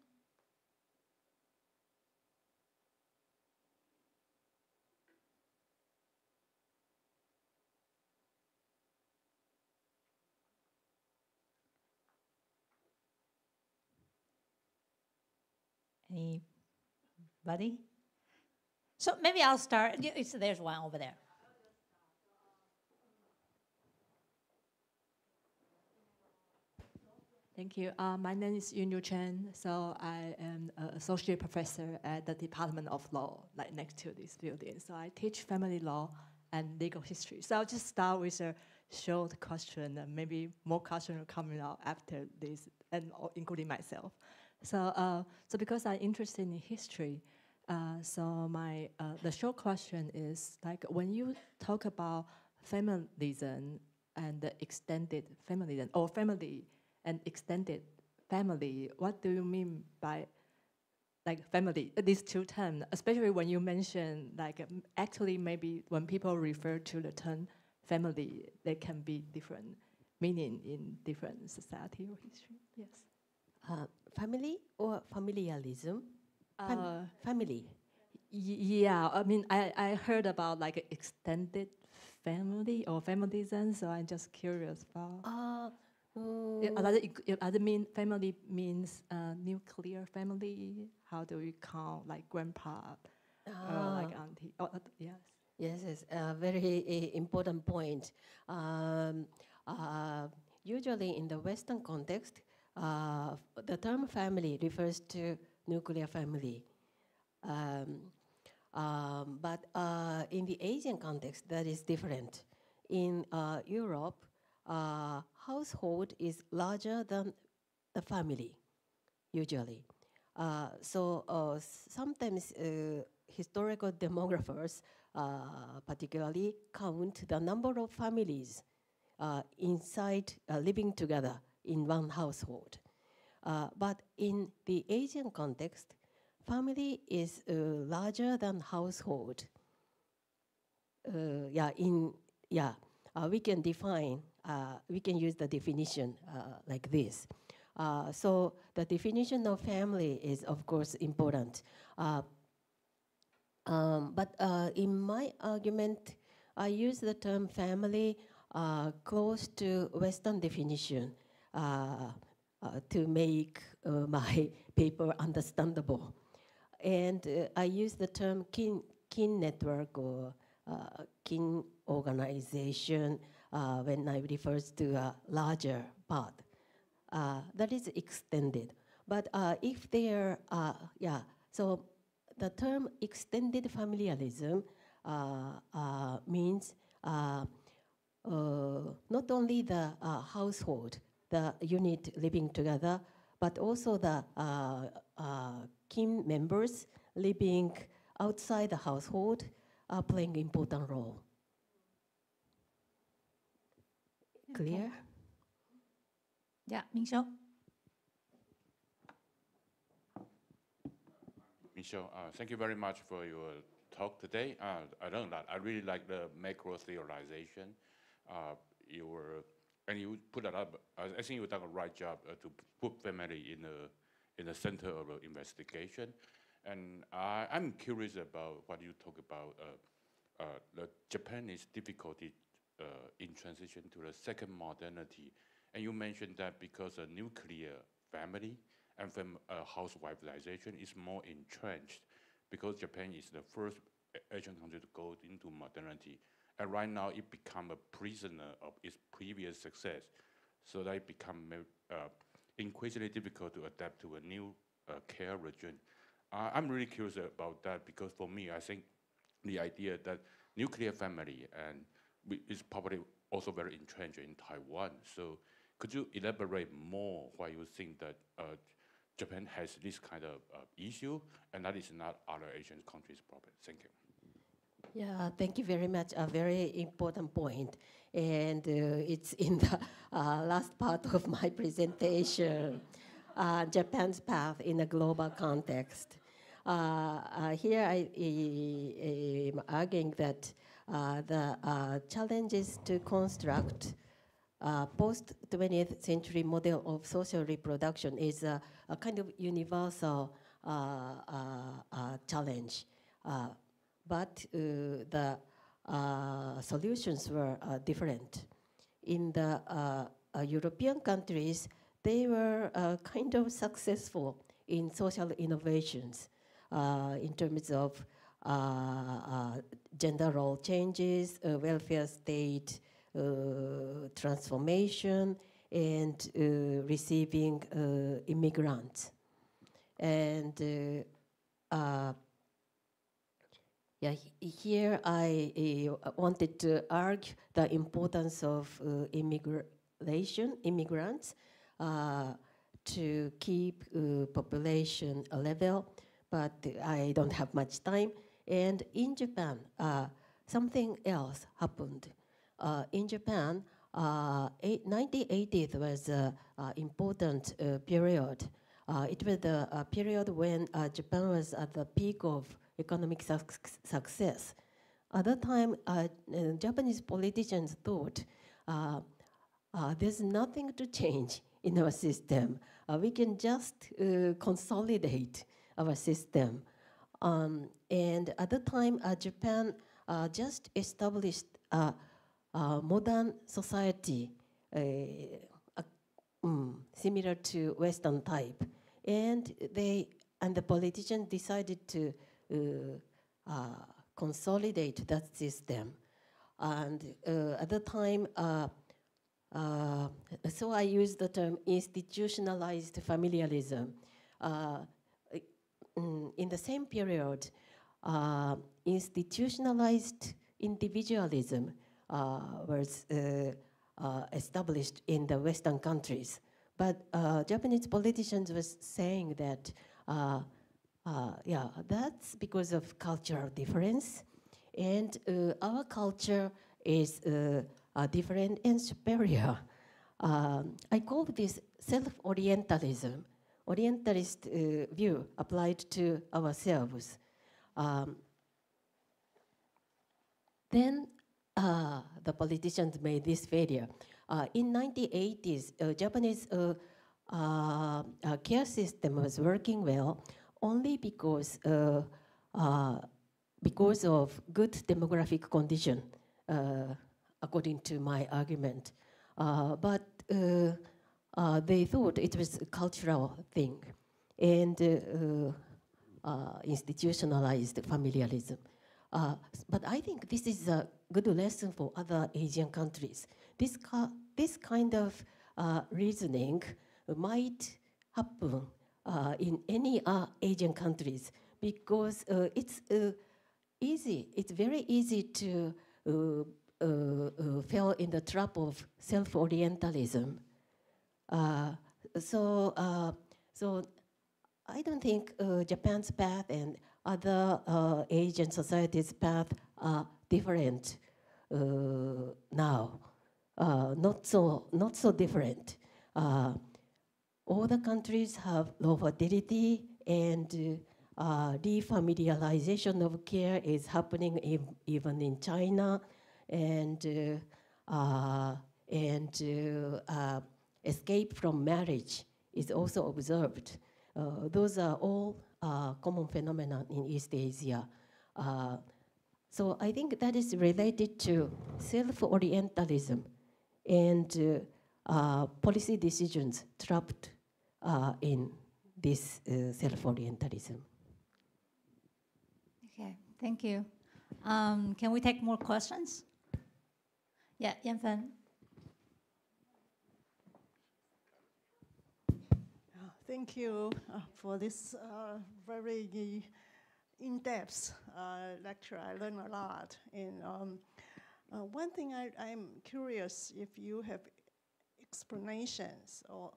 Anybody? So maybe I'll start. There's one over there.
Thank you. My name is Yunyu Chen. So I am an associate professor at the Department of Law, like next to this building. So I teach family law and legal history. So I'll just start with a short question, and maybe more questions will come out after this, and including myself. So because I'm interested in history, so the short question is, like, when you talk about familism and the extended familism, or family and extended family, what do you mean by, like, family, these two terms, especially when you mention, like, actually maybe when people refer to the term family, there can be different meaning in different society or history. Yes.
Family or familialism? Family.
Yeah, I mean, I heard about, like, extended family or familism, so I'm just curious about. Other mean family means nuclear family. How do we count like grandpa, like auntie? Yes.
Yes, it's a very important point. Usually in the Western context, the term family refers to nuclear family. But in the Asian context, that is different. In Europe, household is larger than the family, usually. So sometimes historical demographers particularly count the number of families inside living together in one household. But in the Asian context, family is larger than household. We can define, we can use the definition like this. So the definition of family is, of course, important. But in my argument, I use the term family close to Western definition to make my paper understandable. And I use the term kin network or kin organization when I refer to a larger part. That is extended. But if there are, so the term extended familialism means not only the household, the unit living together, but also the kin members living outside the household are playing an important role. Clear?
Yeah, Ming-Shou.
Michelle, thank you very much for your talk today. I learned that. I really like the macro theorization. And you put that up. I think you done a right job to put family in the center of the investigation. And I'm curious about what you talk about the Japanese difficulty in transition to the second modernity. And you mentioned that because a nuclear family and housewifeization is more entrenched, because Japan is the first Asian country to go into modernity. And right now it become a prisoner of its previous success. So that it become increasingly difficult to adapt to a new care regime. I'm really curious about that, because for me, I think the idea that nuclear family and is probably also very entrenched in Taiwan. So could you elaborate more why you think that Japan has this kind of issue, and that is not other Asian countries' problem? Thank you.
Yeah, thank you very much. A very important point. And it's in the last part of my presentation, Japan's path in a global context. Here I am arguing that the challenges to construct post-20th century model of social reproduction is a kind of universal challenge. But the solutions were different. In the European countries, they were kind of successful in social innovations in terms of gender role changes, welfare state transformation, and receiving immigrants. And here I wanted to argue the importance of immigrants to keep population level, but I don't have much time. And in Japan, something else happened. In Japan, 1980s was an important period. It was the period when Japan was at the peak of economic success. At that time, Japanese politicians thought there's nothing to change in our system. We can just consolidate our system. And at the time, Japan just established a modern society, similar to Western type, and the politicians decided to consolidate that system. And at the time, so I use the term institutionalized familialism. In the same period, institutionalized individualism was established in the Western countries. But Japanese politicians were saying that, yeah, that's because of cultural difference. And our culture is different and superior. I call this self-orientalism, Orientalist view applied to ourselves. Then the politicians made this failure. In 1980s, Japanese care system was working well only because of good demographic condition, according to my argument. But they thought it was a cultural thing and institutionalized familialism. But I think this is a good lesson for other Asian countries. This kind of reasoning might happen in any Asian countries because it's easy. It's very easy to fall in the trap of self-orientalism. So I don't think Japan's path and other Asian societies' path are different now. Not so different. All the countries have low fertility, and defamilialization of care is happening even in China, and escape from marriage is also observed. Those are all common phenomena in East Asia. So I think that is related to self-orientalism and policy decisions trapped in this self-orientalism.
Okay, thank you. Can we take more questions? Yeah, Yanfen.
Thank you for this very in-depth lecture. I learned a lot. And one thing I'm curious if you have explanations, or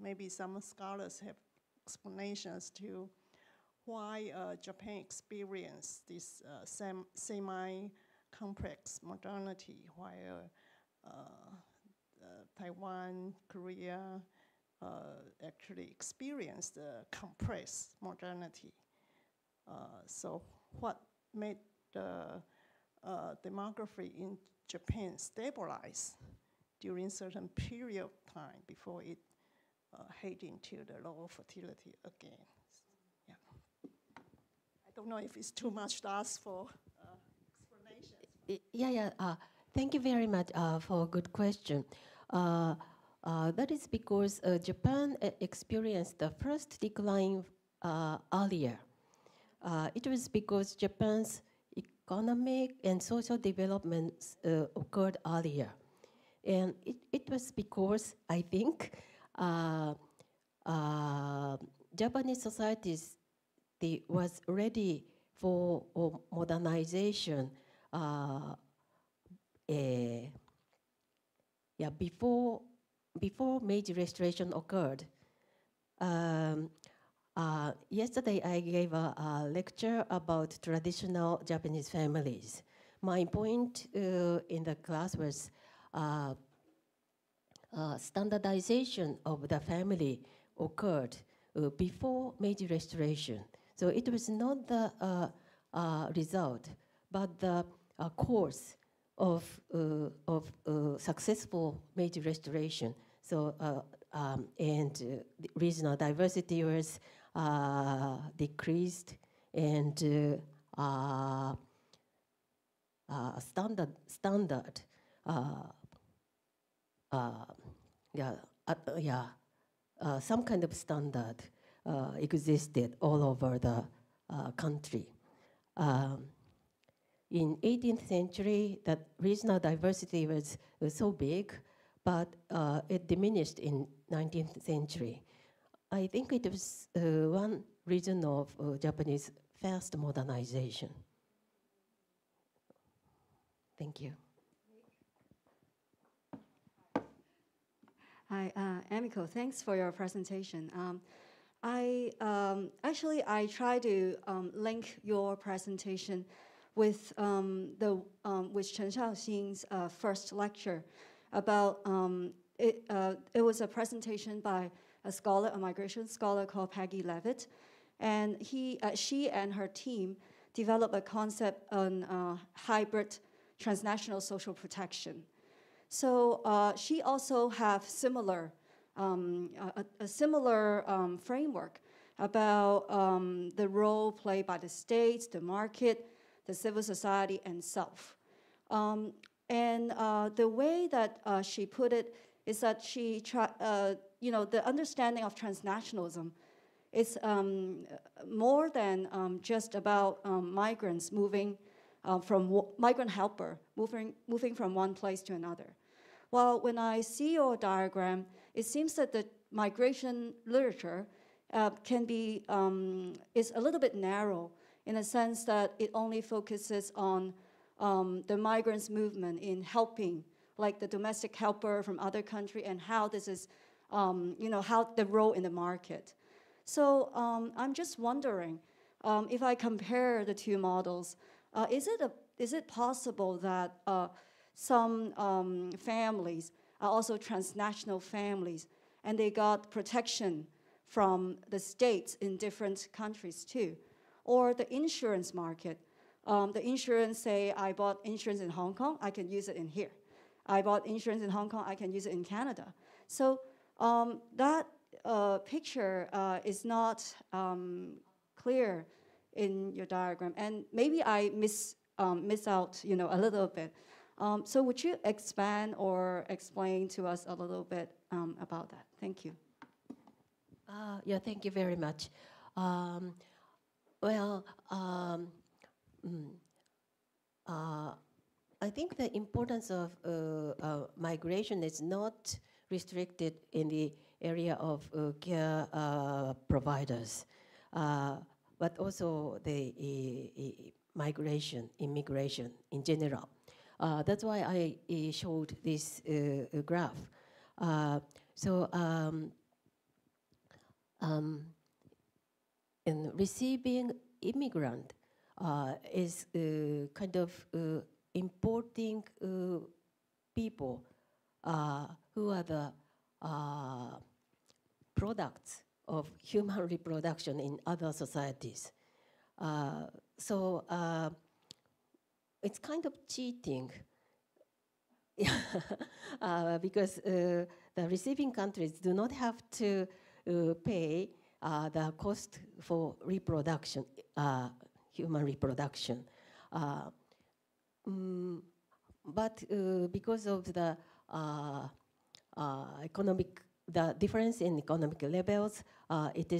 maybe some scholars have explanations to why Japan experienced this semi-complex modernity, while Taiwan, Korea, actually experienced compressed modernity. So what made the demography in Japan stabilize during certain period of time before it head into the low fertility again? Yeah. I don't know if it's too much to ask for explanations.
Thank you very much for a good question. That is because Japan experienced the first decline earlier. It was because Japan's economic and social developments occurred earlier. And it was because, I think, Japanese societies was ready for modernization before Meiji Restoration occurred. Yesterday I gave a lecture about traditional Japanese families. My point in the class was standardization of the family occurred before Meiji Restoration. So it was not the result, but the course of successful Meiji Restoration. So and regional diversity was decreased, and standard some kind of standard existed all over the country. In 18th century, that regional diversity was so big, but it diminished in 19th century. I think it was one reason of Japanese fast modernization. Thank you.
Hi, Emiko, thanks for your presentation. I try to link your presentation with with Chen Shao-hsing's first lecture about it was a presentation by a scholar, a migration scholar called Peggy Levitt, and she and her team developed a concept on hybrid transnational social protection. So she also have similar a similar framework about the role played by the states, the market, the civil society, and self. And the way that she put it is that she the understanding of transnationalism is more than just about migrants moving migrant helper moving from one place to another. Well, when I see your diagram, it seems that the migration literature can be is a little bit narrow in a sense that it only focuses on the migrants' movement in helping, like the domestic helper from other country, and how this is, how the role in the market. So I'm just wondering, if I compare the two models, is it possible that some families are also transnational families, and they got protection from the states in different countries too? Or the insurance market, the insurance, say I bought insurance in Hong Kong, I can use it in here. I bought insurance in Hong Kong, I can use it in Canada. So that picture is not clear in your diagram, and maybe I miss out, a little bit. So would you expand or explain to us a little bit about that? Thank you.
Yeah, thank you very much. I think the importance of migration is not restricted in the area of care providers, but also the immigration in general. That's why I showed this graph. In receiving immigrant is kind of importing people who are the products of human reproduction in other societies. It's kind of cheating because the receiving countries do not have to pay the cost for reproduction, human reproduction. But because of the the difference in economic levels, it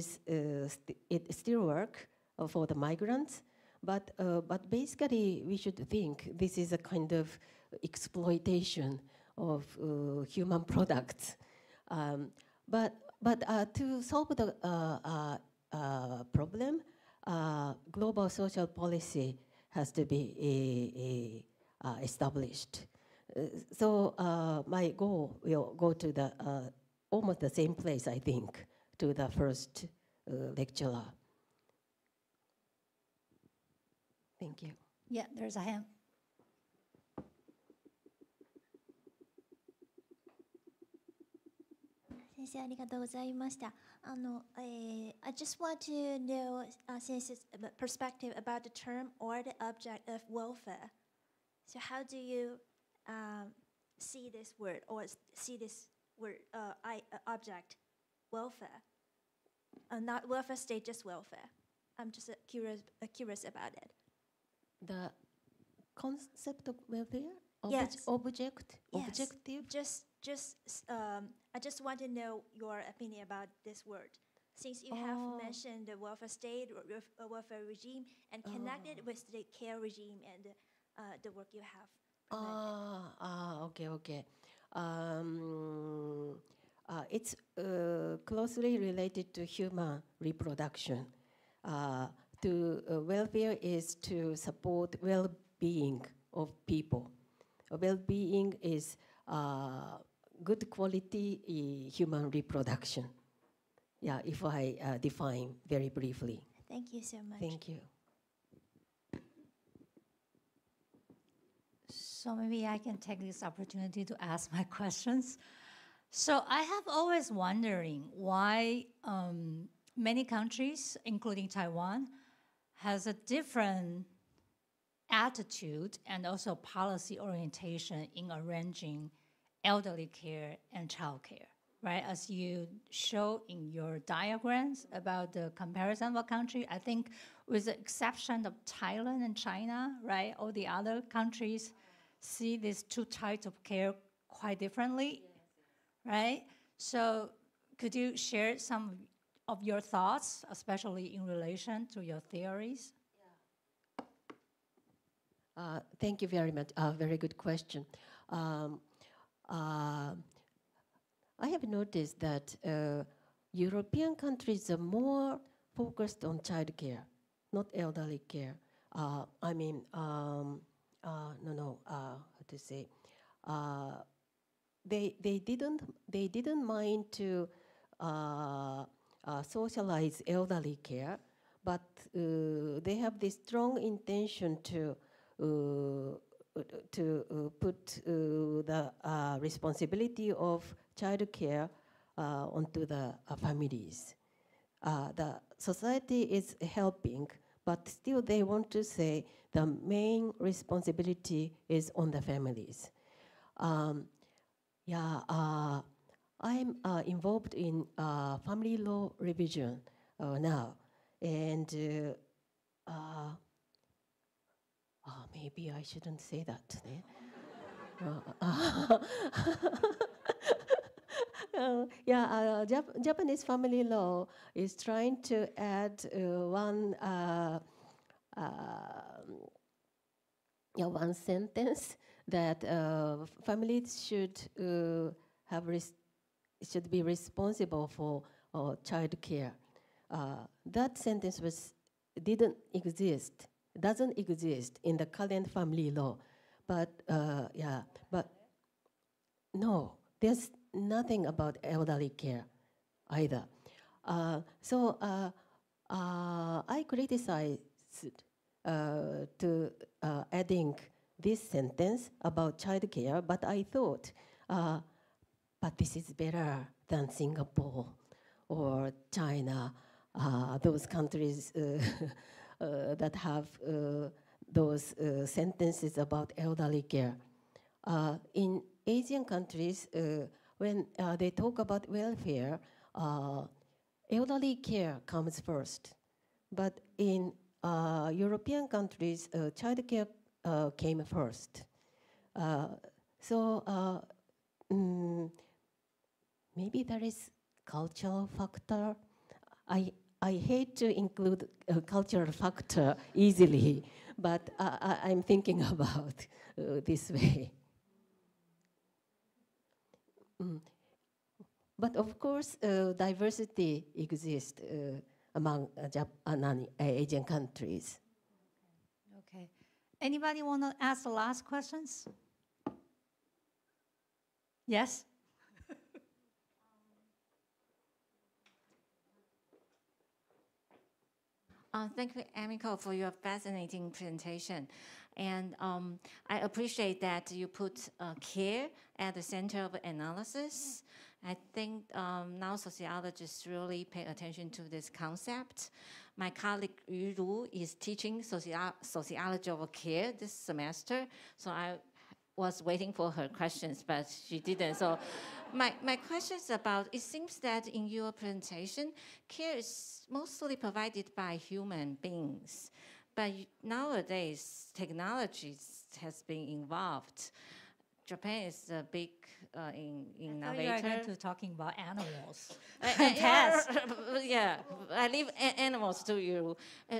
still works for the migrants. But basically, we should think this is a kind of exploitation of human products. But to solve the problem, global social policy has to be established. So my goal will go to the almost the same place, I think, to the first lecturer. Thank you.
Yeah, there's a hand.
I just want to know, since it's a perspective about the term or the object of welfare. So how do you see this word or see this word object, welfare? Not welfare state, just welfare. I'm just curious about it.
The concept of welfare?
Yes.
Objective?
Just I just want to know your opinion about this word. Since you have mentioned the welfare state, or welfare regime, and connected with the care regime and the work you have presented.
Okay. It's closely related to human reproduction. Welfare is to support well-being of people. Well-being is good quality human reproduction. Yeah, if I define very briefly.
Thank you so much.
Thank you.
So maybe I can take this opportunity to ask my questions. So I have always wondering why many countries, including Taiwan, has a different attitude and also policy orientation in arranging elderly care and child care, right? As you show in your diagrams about the comparison of a country, I think with the exception of Thailand and China, right, all the other countries see these two types of care quite differently, right? So could you share some of your thoughts, especially in relation to your theories?
Thank you very much. Very good question. I have noticed that European countries are more focused on child care, not elderly care. How to say? They didn't mind to socialize elderly care, but they have this strong intention to put the responsibility of child care onto the families. The society is helping, but still they want to say the main responsibility is on the families. I'm involved in family law revision now, and maybe I shouldn't say that. Japanese family law is trying to add one sentence that families should be responsible for child care. That sentence doesn't exist in the current family law, but no, there's nothing about elderly care either. So I criticized to adding this sentence about child care, but I thought, but this is better than Singapore or China, those countries that have those sentences about elderly care. In Asian countries, when they talk about welfare, elderly care comes first. But in European countries, child care came first. Maybe there is cultural factor. I hate to include a cultural factor easily, but I'm thinking about this way. But of course, diversity exists among Asian countries.
Okay. Anybody want to ask the last questions? Yes?
Thank you, Emiko, for your fascinating presentation. And I appreciate that you put care at the center of analysis. I think now sociologists really pay attention to this concept. My colleague Yu Ru is teaching sociology of care this semester, so I was waiting for her questions, but she didn't. So my question is about, it seems that in your presentation, care is mostly provided by human beings. But nowadays, technology has been involved. Japan is a big innovator.
I thought you were going to talking about animals.
Pets. Yeah, I leave animals to you.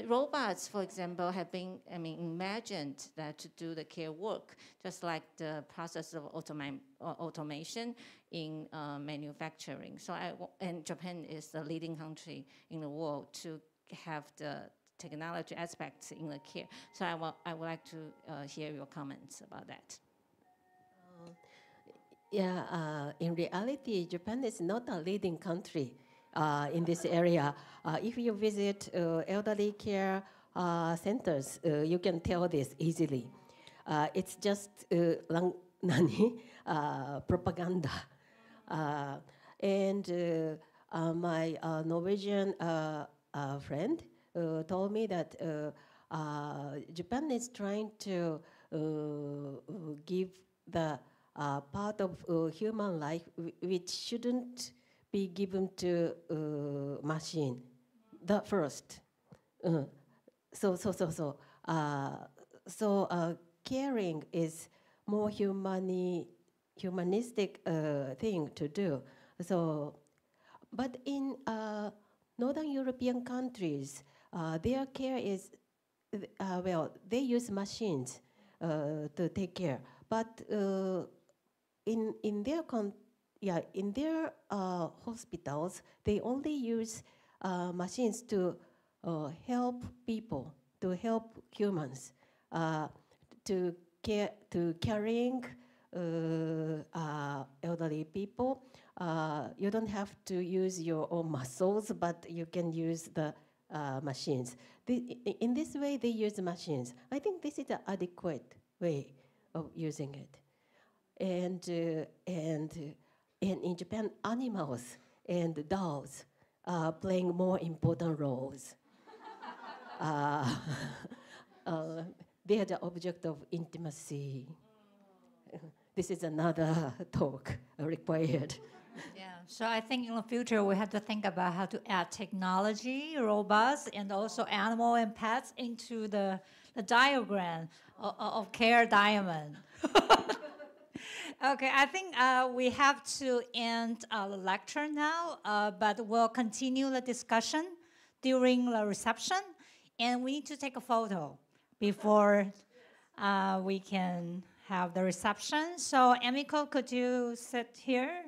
Robots, for example, have been, imagined that to do the care work, just like the process of automation in manufacturing. So and Japan is the leading country in the world to have the technology aspects in the care. So I would like to hear your comments about that.
In reality, Japan is not a leading country in this area. If you visit elderly care centers, you can tell this easily. It's just propaganda. And my Norwegian friend told me that Japan is trying to give the part of human life which shouldn't be given to machine. The first. So caring is more humanistic thing to do. So, but in Northern European countries, their care is they use machines to take care. But in their hospitals, they only use machines to help people, to help humans, to carrying elderly people. You don't have to use your own muscles, but you can use the machines. In this way, they use machines. I think this is an adequate way of using it. And in Japan, animals and dolls are playing more important roles. They are the object of intimacy. This is another talk required.
Yeah, so I think in the future we have to think about how to add technology, robots, and also animal and pets into the diagram of care diamond. Okay, I think we have to end the lecture now, but we'll continue the discussion during the reception, and we need to take a photo before we can have the reception. So, Emiko, could you sit here?